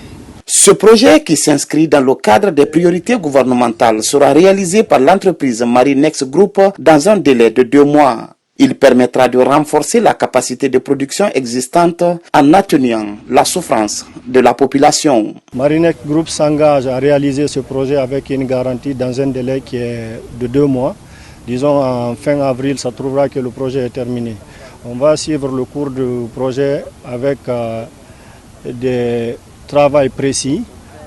Ce projet, qui s'inscrit dans le cadre des priorités gouvernementales, sera réalisé par l'entreprise Marinex Group dans un délai de 2 mois. Il permettra de renforcer la capacité de production existante en atténuant la souffrance de la population. Marinec Group s'engage à réaliser ce projet avec une garantie dans un délai qui est de 2 mois. Disons en fin avril, ça trouvera que le projet est terminé. On va suivre le cours du projet avec des travaux précis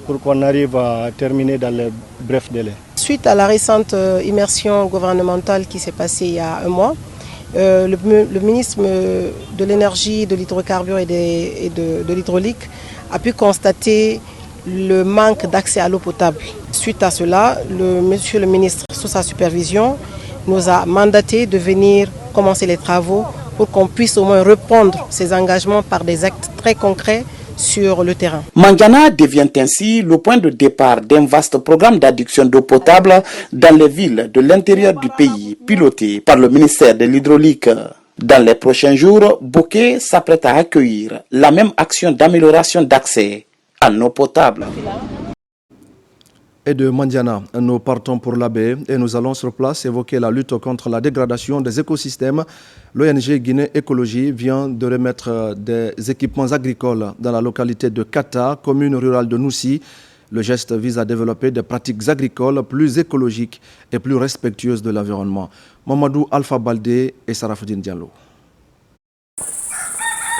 pour qu'on arrive à terminer dans les brefs délais. Suite à la récente immersion gouvernementale qui s'est passée il y a un mois, le ministre de l'énergie, de l'hydrocarbure et de l'hydraulique a pu constater le manque d'accès à l'eau potable. Suite à cela, monsieur le ministre, sous sa supervision, nous a mandaté de venir commencer les travaux pour qu'on puisse au moins répondre ces engagements par des actes très concrets sur le terrain. Mandiana devient ainsi le point de départ d'un vaste programme d'adduction d'eau potable dans les villes de l'intérieur du pays, piloté par le ministère de l'Hydraulique. Dans les prochains jours, Bokeh s'apprête à accueillir la même action d'amélioration d'accès en eau potable. Et de Mandiana, nous partons pour la baie et nous allons sur place évoquer la lutte contre la dégradation des écosystèmes. L'ONG Guinée Écologie vient de remettre des équipements agricoles dans la localité de Kata, commune rurale de Noussi. Le geste vise à développer des pratiques agricoles plus écologiques et plus respectueuses de l'environnement. Mamadou Alpha Baldé et Sarafoudine Diallo.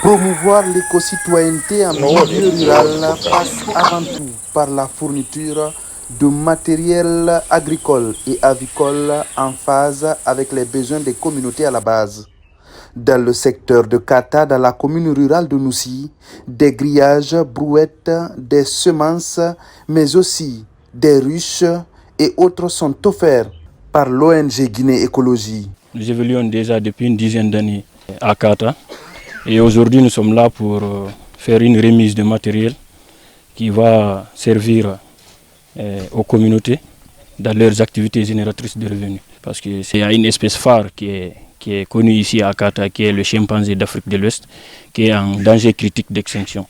Promouvoir l'éco-citoyenneté en milieu rural passe avant tout par la fourniture de matériel agricole et avicole en phase avec les besoins des communautés à la base. Dans le secteur de Kata, dans la commune rurale de Noussi, des grillages, brouettes, des semences, mais aussi des ruches et autres sont offerts par l'ONG Guinée Écologie. Nous évoluons déjà depuis une dizaine d'années à Kata et aujourd'hui nous sommes là pour faire une remise de matériel qui va servir aux communautés dans leurs activités génératrices de revenus. Parce que c'est une espèce phare qui est connue ici à Kata, qui est le chimpanzé d'Afrique de l'Ouest, qui est en danger critique d'extinction.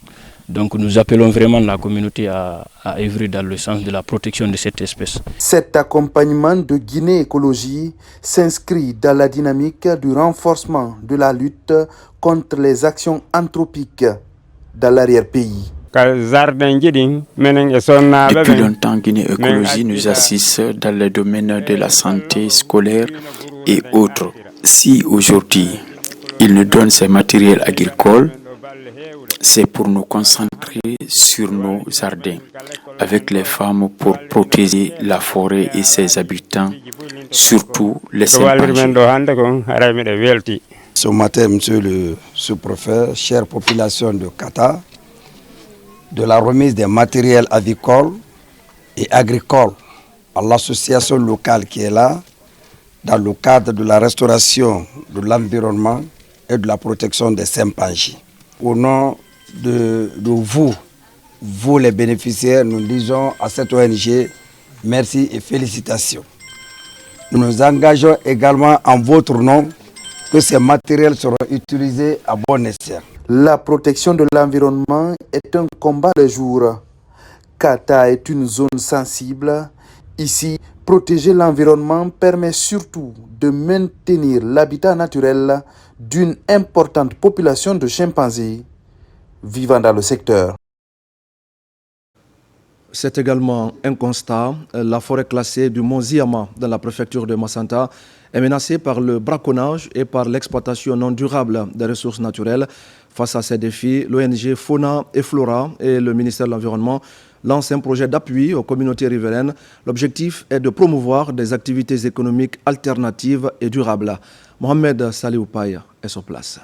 Donc nous appelons vraiment la communauté à œuvrer dans le sens de la protection de cette espèce. Cet accompagnement de Guinée Écologie s'inscrit dans la dynamique du renforcement de la lutte contre les actions anthropiques dans l'arrière-pays. Depuis longtemps, Guinée Écologie nous assiste dans le domaine de la santé scolaire et autres. Si aujourd'hui, il nous donne ces matériels agricoles, c'est pour nous concentrer sur nos jardins, avec les femmes pour protéger la forêt et ses habitants, surtout les chimpanzés. Ce matin, monsieur le sous-préfet, chère population de Kata, de la remise des matériels avicoles et agricoles à l'association locale qui est là, dans le cadre de la restauration de l'environnement et de la protection des chimpanzés. Au nom de vous les bénéficiaires, nous disons à cette ONG merci et félicitations. Nous nous engageons également en votre nom que ces matériels seront utilisés à bon escient. La protection de l'environnement est un combat de jour. Kata est une zone sensible. Ici, protéger l'environnement permet surtout de maintenir l'habitat naturel d'une importante population de chimpanzés vivant dans le secteur. C'est également un constat. La forêt classée du mont Ziama dans la préfecture de Massanta est menacée par le braconnage et par l'exploitation non durable des ressources naturelles. Face à ces défis, l'ONG Fauna et Flora et le ministère de l'Environnement lancent un projet d'appui aux communautés riveraines. L'objectif est de promouvoir des activités économiques alternatives et durables. Mohamed Salih Oupaye est sur place.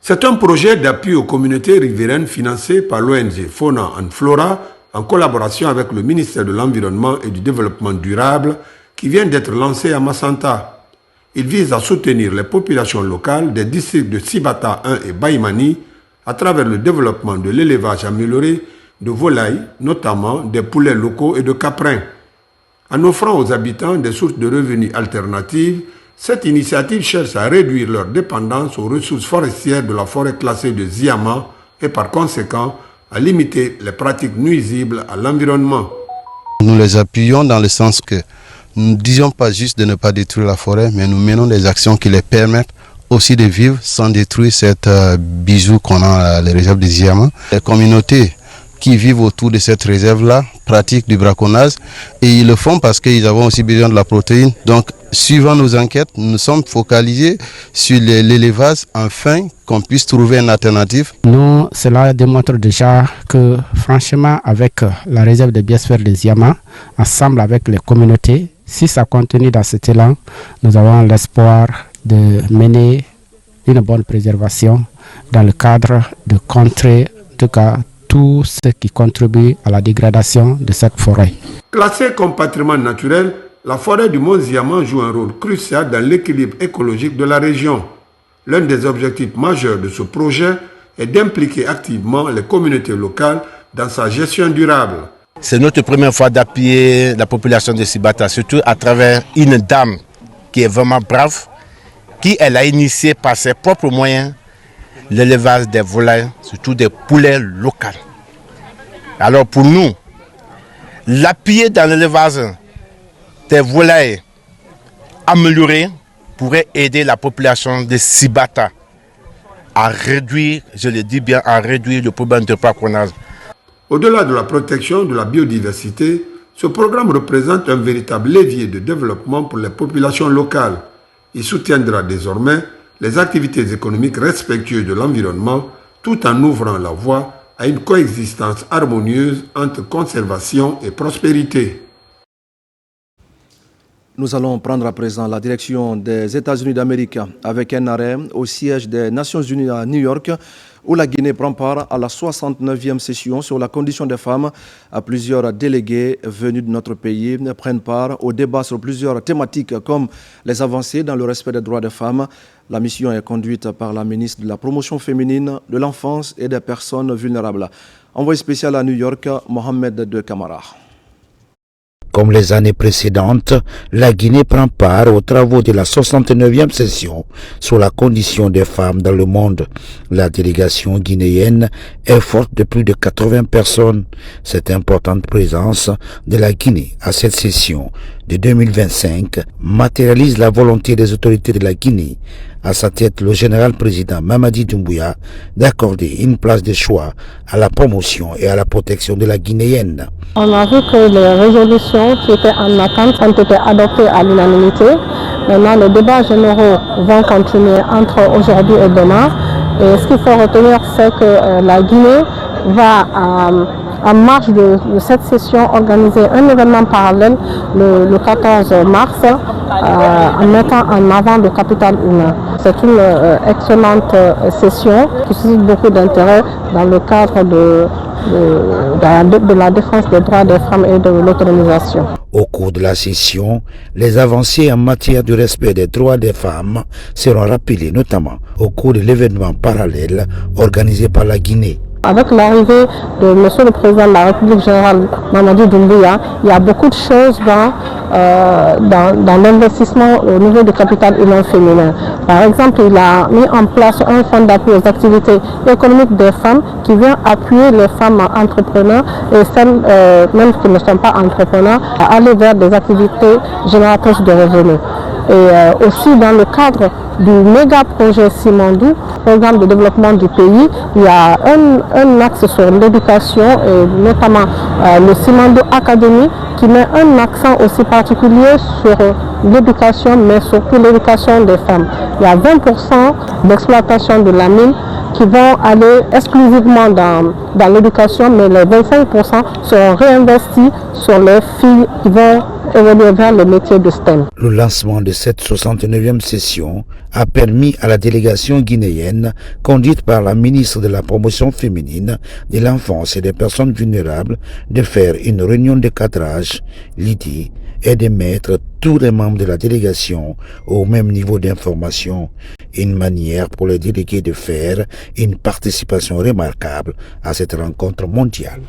C'est un projet d'appui aux communautés riveraines financé par l'ONG Fauna and Flora en collaboration avec le ministère de l'Environnement et du Développement durable qui vient d'être lancé à Massanta. Il vise à soutenir les populations locales des districts de Sibata 1 et Baïmani à travers le développement de l'élevage amélioré de volailles, notamment des poulets locaux et de caprins. En offrant aux habitants des sources de revenus alternatives, cette initiative cherche à réduire leur dépendance aux ressources forestières de la forêt classée de Ziama et par conséquent à limiter les pratiques nuisibles à l'environnement. Nous les appuyons dans le sens que nous ne disons pas juste de ne pas détruire la forêt, mais nous menons des actions qui les permettent aussi de vivre sans détruire cette bijou qu'on a, les réserves de Ziama. Les communautés qui vivent autour de cette réserve-là pratiquent du braconnage et ils le font parce qu'ils ont aussi besoin de la protéine. Donc, suivant nos enquêtes, nous sommes focalisés sur l'élevage afin qu'on puisse trouver une alternative. Nous, cela démontre déjà que, franchement, avec la réserve de biosphère de Ziama, ensemble avec les communautés, si ça continue dans cet élan, nous avons l'espoir de mener une bonne préservation dans le cadre de contrer, en tout cas, tout ce qui contribue à la dégradation de cette forêt. Classée comme patrimoine naturel, la forêt du Mont Ziama joue un rôle crucial dans l'équilibre écologique de la région. L'un des objectifs majeurs de ce projet est d'impliquer activement les communautés locales dans sa gestion durable. C'est notre première fois d'appuyer la population de Sibata, surtout à travers une dame qui est vraiment brave, qui elle a initié par ses propres moyens l'élevage des volailles, surtout des poulets locaux. Alors pour nous, l'appuyer dans l'élevage des volailles améliorées pourrait aider la population de Sibata à réduire, je le dis bien, à réduire le problème de braconnage. Au-delà de la protection de la biodiversité, ce programme représente un véritable levier de développement pour les populations locales. Il soutiendra désormais les activités économiques respectueuses de l'environnement tout en ouvrant la voie à une coexistence harmonieuse entre conservation et prospérité. Nous allons prendre à présent la direction des États-Unis d'Amérique avec un arrêt au siège des Nations Unies à New York où la Guinée prend part à la 69e session sur la condition des femmes. Plusieurs délégués venus de notre pays prennent part au débat sur plusieurs thématiques comme les avancées dans le respect des droits des femmes. La mission est conduite par la ministre de la Promotion féminine, de l'enfance et des personnes vulnérables. Envoyé spécial à New York, Mohamed De Camara. Comme les années précédentes, la Guinée prend part aux travaux de la 69e session sur la condition des femmes dans le monde. La délégation guinéenne est forte de plus de 80 personnes. Cette importante présence de la Guinée à cette session de 2025 matérialise la volonté des autorités de la Guinée, à sa tête le général président Mamadi Doumbouya, d'accorder une place de choix à la promotion et à la protection de la Guinéenne. On a vu que les résolutions qui étaient en attente ont été adoptées à l'unanimité. Maintenant, les débats généraux vont continuer entre aujourd'hui et demain. Et ce qu'il faut retenir, c'est que la Guinée va, en marge de cette session, organiser un événement parallèle le 14 mars en mettant en avant le capital humain. C'est une excellente session qui suscite beaucoup d'intérêt dans le cadre de la défense des droits des femmes et de l'autonomisation. Au cours de la session, les avancées en matière de respect des droits des femmes seront rappelées, notamment au cours de l'événement parallèle organisé par la Guinée. Avec l'arrivée de M. le Président de la République générale Mamadi Doumbouya, il y a beaucoup de choses dans l'investissement au niveau du capital humain féminin. Par exemple, il a mis en place un fonds d'appui aux activités économiques des femmes qui vient appuyer les femmes entrepreneurs et celles même qui ne sont pas entrepreneurs à aller vers des activités génératrices de revenus. Et aussi dans le cadre du méga projet Simandou, programme de développement du pays, il y a un axe sur l'éducation et notamment le Simandou Academy qui met un accent aussi particulier sur l'éducation mais surtout l'éducation des femmes. Il y a 20% d'exploitation de la mine qui vont aller exclusivement dans l'éducation, mais les 25% seront réinvestis sur les filles qui vont évoluer vers le métier de STEM. Le lancement de cette 69e session a permis à la délégation guinéenne, conduite par la ministre de la Promotion féminine, de l'enfance et des personnes vulnérables, de faire une réunion de cadrage. L'idée est de mettre tous les membres de la délégation au même niveau d'information, une manière pour les délégués de faire une participation remarquable à cette rencontre mondiale.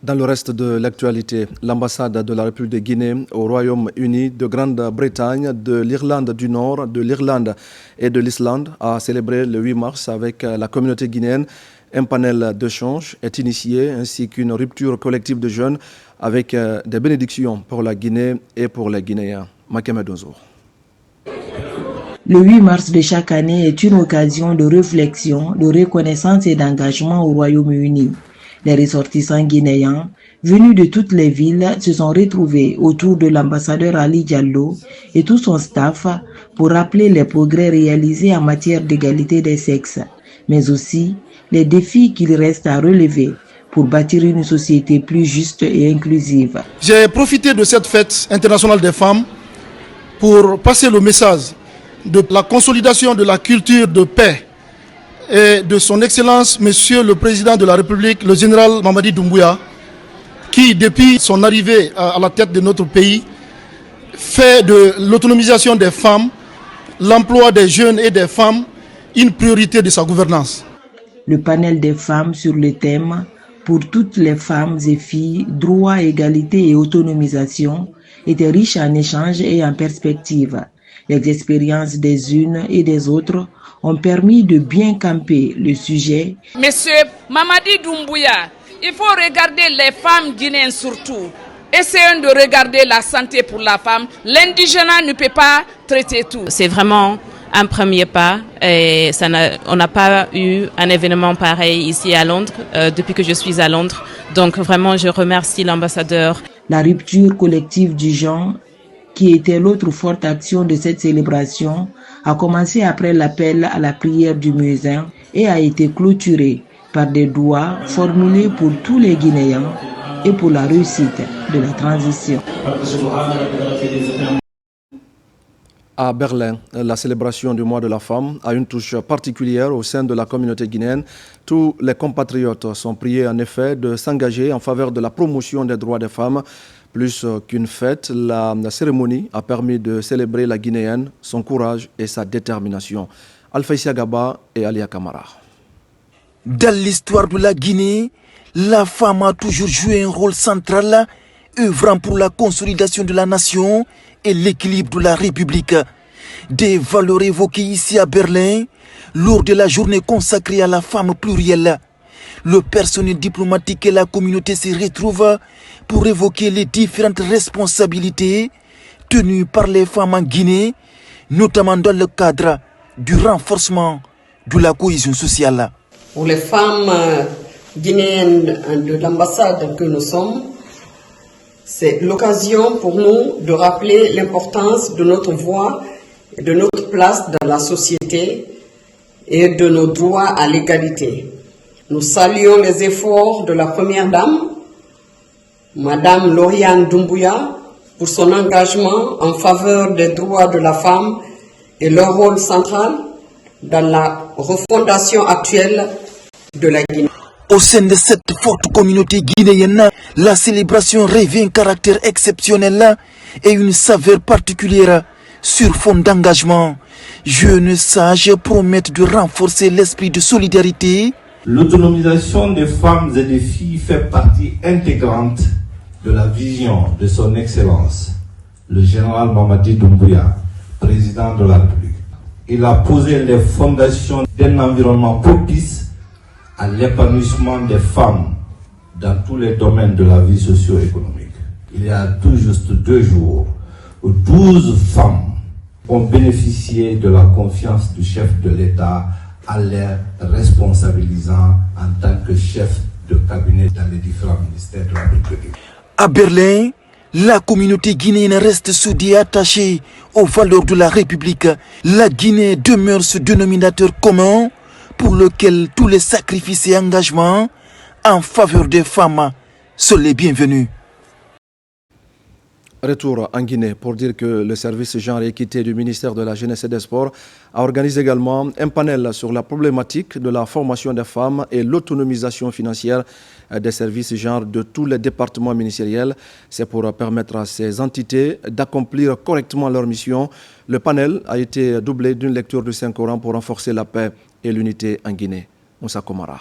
Dans le reste de l'actualité, l'ambassade de la République de Guinée au Royaume-Uni, de Grande-Bretagne, de l'Irlande du Nord, de l'Irlande et de l'Islande a célébré le 8 mars avec la communauté guinéenne Un panel d'échange est initié ainsi qu'une rupture collective de jeunes avec des bénédictions pour la Guinée et pour les Guinéens. Makeme Donzo. Le 8 mars de chaque année est une occasion de réflexion, de reconnaissance et d'engagement au Royaume-Uni. Les ressortissants guinéens, venus de toutes les villes, se sont retrouvés autour de l'ambassadeur Ali Diallo et tout son staff pour rappeler les progrès réalisés en matière d'égalité des sexes, mais aussi les défis qu'il reste à relever pour bâtir une société plus juste et inclusive. J'ai profité de cette fête internationale des femmes pour passer le message de la consolidation de la culture de paix et de son Excellence, Monsieur le Président de la République, le général Mamadi Doumbouya, qui, depuis son arrivée à la tête de notre pays, fait de l'autonomisation des femmes, l'emploi des jeunes et des femmes, une priorité de sa gouvernance. Le panel des femmes sur le thème « Pour toutes les femmes et filles, droit, égalité et autonomisation » était riche en échanges et en perspectives. Les expériences des unes et des autres ont permis de bien camper le sujet. Monsieur Mamadi Doumbouya, il faut regarder les femmes guinéennes surtout. Essayons de regarder la santé pour la femme. L'indigénat ne peut pas traiter tout. C'est vraiment un premier pas et on n'a pas eu un événement pareil ici à Londres depuis que je suis à Londres. Donc vraiment, je remercie l'ambassadeur. La rupture collective du genre, qui était l'autre forte action de cette célébration, a commencé après l'appel à la prière du muezzin et a été clôturée par des doigts formulés pour tous les Guinéens et pour la réussite de la transition. À Berlin, la célébration du mois de la femme a une touche particulière au sein de la communauté guinéenne. Tous les compatriotes sont priés en effet de s'engager en faveur de la promotion des droits des femmes. Plus qu'une fête, la cérémonie a permis de célébrer la Guinéenne, son courage et sa détermination. Alphaïsia Gaba et Alia Kamara. Dans l'histoire de la Guinée, la femme a toujours joué un rôle central, œuvrant pour la consolidation de la nation et l'équilibre de la République. Des valeurs évoquées ici à Berlin lors de la journée consacrée à la femme plurielle. Le personnel diplomatique et la communauté se retrouvent pour évoquer les différentes responsabilités tenues par les femmes en Guinée, notamment dans le cadre du renforcement de la cohésion sociale. Pour les femmes guinéennes de l'ambassade que nous sommes, c'est l'occasion pour nous de rappeler l'importance de notre voix et de notre place dans la société et de nos droits à l'égalité. Nous saluons les efforts de la Première Dame, Madame Lauriane Doumbouya, pour son engagement en faveur des droits de la femme et leur rôle central dans la refondation actuelle de la Guinée. Au sein de cette forte communauté guinéenne, la célébration revêt un caractère exceptionnel et une saveur particulière sur fond d'engagement. Jeunes sages promettent de renforcer l'esprit de solidarité. L'autonomisation des femmes et des filles fait partie intégrante de la vision de son Excellence, le général Mamadi Doumbouya, président de la République. Il a posé les fondations d'un environnement propice à l'épanouissement des femmes dans tous les domaines de la vie socio-économique. Il y a tout juste 2 jours où 12 femmes ont bénéficié de la confiance du chef de l'État en les responsabilisant en tant que chef de cabinet dans les différents ministères de la République. À Berlin, la communauté guinéenne reste soudée et attachée aux valeurs de la République. La Guinée demeure ce dénominateur commun pour lequel tous les sacrifices et engagements en faveur des femmes sont les bienvenus. Retour en Guinée pour dire que le service genre et équité du ministère de la Jeunesse et des Sports a organisé également un panel sur la problématique de la formation des femmes et l'autonomisation financière des services genre de tous les départements ministériels. C'est pour permettre à ces entités d'accomplir correctement leur mission. Le panel a été doublé d'une lecture du Saint-Coran pour renforcer la paix et l'unité en Guinée. Moussa Komara.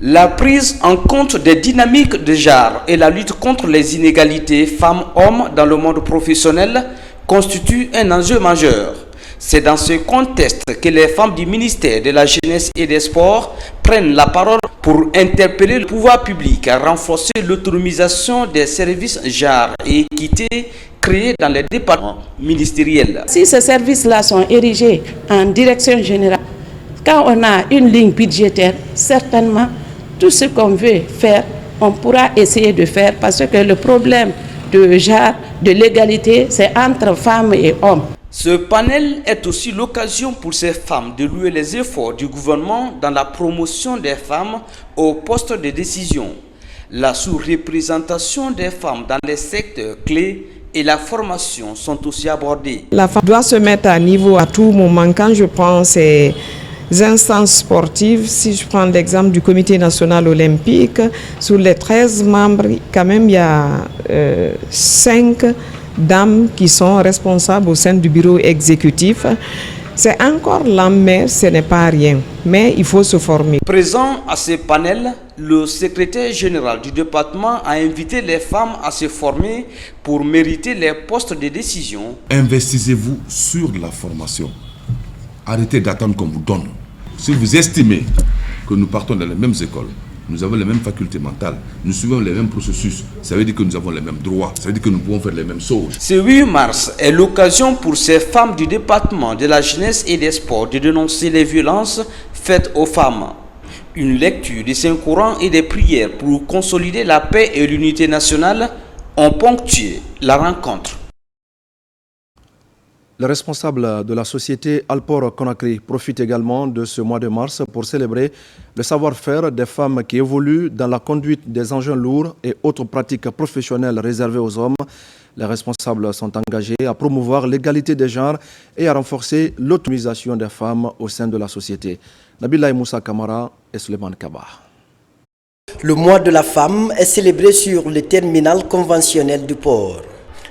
La prise en compte des dynamiques de genre et la lutte contre les inégalités femmes-hommes dans le monde professionnel constitue un enjeu majeur. C'est dans ce contexte que les femmes du ministère de la Jeunesse et des Sports prennent la parole pour interpeller le pouvoir public à renforcer l'autonomisation des services genre et équité créés dans les départements ministériels. Si ces services-là sont érigés en direction générale, quand on a une ligne budgétaire, certainement tout ce qu'on veut faire, on pourra essayer de faire parce que le problème de genre, de l'égalité, c'est entre femmes et hommes. Ce panel est aussi l'occasion pour ces femmes de louer les efforts du gouvernement dans la promotion des femmes aux postes de décision. La sous-représentation des femmes dans les secteurs clés et la formation sont aussi abordées. La femme doit se mettre à niveau à tout moment. Quand je prends ces instances sportives, si je prends l'exemple du Comité national olympique, sur les 13 membres, quand même il y a 5 dames qui sont responsables au sein du bureau exécutif. C'est encore lent, mais ce n'est pas rien. Mais il faut se former. Présent à ce panel, le secrétaire général du département a invité les femmes à se former pour mériter les postes de décision. Investissez-vous sur la formation. Arrêtez d'attendre qu'on vous donne. Si vous estimez que nous partons dans les mêmes écoles, nous avons les mêmes facultés mentales, nous suivons les mêmes processus, ça veut dire que nous avons les mêmes droits, ça veut dire que nous pouvons faire les mêmes choses. Ce 8 mars est l'occasion pour ces femmes du département de la jeunesse et des sports de dénoncer les violences faites aux femmes. Une lecture des Saint-Courans et des prières pour consolider la paix et l'unité nationale ont ponctué la rencontre. Le responsable de la société Alport Conakry profite également de ce mois de mars pour célébrer le savoir-faire des femmes qui évoluent dans la conduite des engins lourds et autres pratiques professionnelles réservées aux hommes. Les responsables sont engagés à promouvoir l'égalité des genres et à renforcer l'autonomisation des femmes au sein de la société. Nabila Moussa Kamara et Suleiman Kaba. Le mois de la femme est célébré sur le terminal conventionnel du port.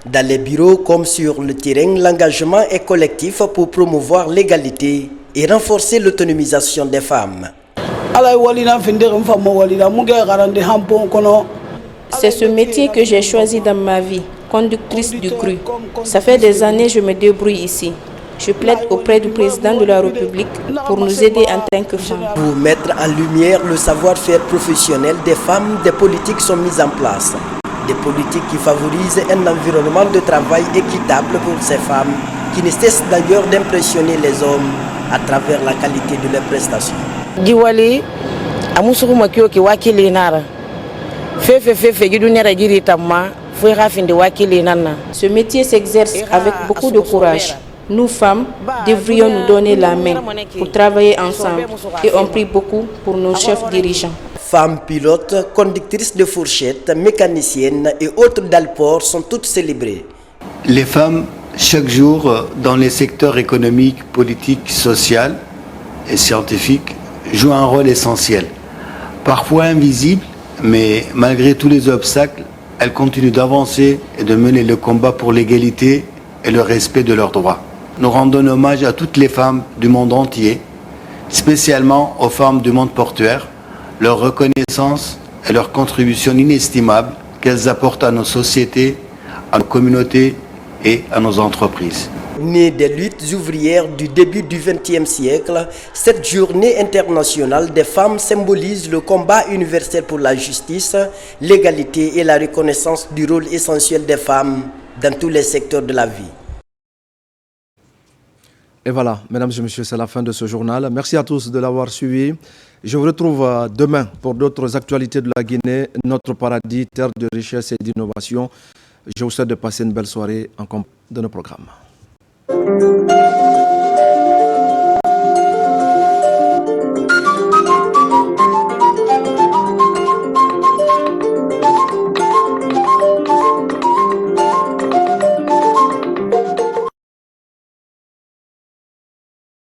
Dans les bureaux comme sur le terrain, l'engagement est collectif pour promouvoir l'égalité et renforcer l'autonomisation des femmes. C'est ce métier que j'ai choisi dans ma vie, conductrice du cru. Ça fait des années que je me débrouille ici. Je plaide auprès du président de la République pour nous aider en tant que femmes. Pour mettre en lumière le savoir-faire professionnel des femmes, des politiques sont mises en place. Des politiques qui favorisent un environnement de travail équitable pour ces femmes, qui ne cessent d'ailleurs d'impressionner les hommes à travers la qualité de leurs prestations. Ce métier s'exerce avec beaucoup de courage. Nous, femmes, devrions nous donner la main pour travailler ensemble et on prie beaucoup pour nos chefs dirigeants. Femmes pilotes, conductrices de fourchettes, mécaniciennes et autres d'Alport sont toutes célébrées. Les femmes, chaque jour, dans les secteurs économiques, politiques, sociaux et scientifiques, jouent un rôle essentiel. Parfois invisible, mais malgré tous les obstacles, elles continuent d'avancer et de mener le combat pour l'égalité et le respect de leurs droits. Nous rendons hommage à toutes les femmes du monde entier, spécialement aux femmes du monde portuaire, leur reconnaissance et leur contribution inestimable qu'elles apportent à nos sociétés, à nos communautés et à nos entreprises. Née des luttes ouvrières du début du XXe siècle, cette journée internationale des femmes symbolise le combat universel pour la justice, l'égalité et la reconnaissance du rôle essentiel des femmes dans tous les secteurs de la vie. Et voilà, mesdames et messieurs, c'est la fin de ce journal. Merci à tous de l'avoir suivi. Je vous retrouve demain pour d'autres actualités de la Guinée, notre paradis, terre de richesse et d'innovation. Je vous souhaite de passer une belle soirée en compagnie de nos programmes.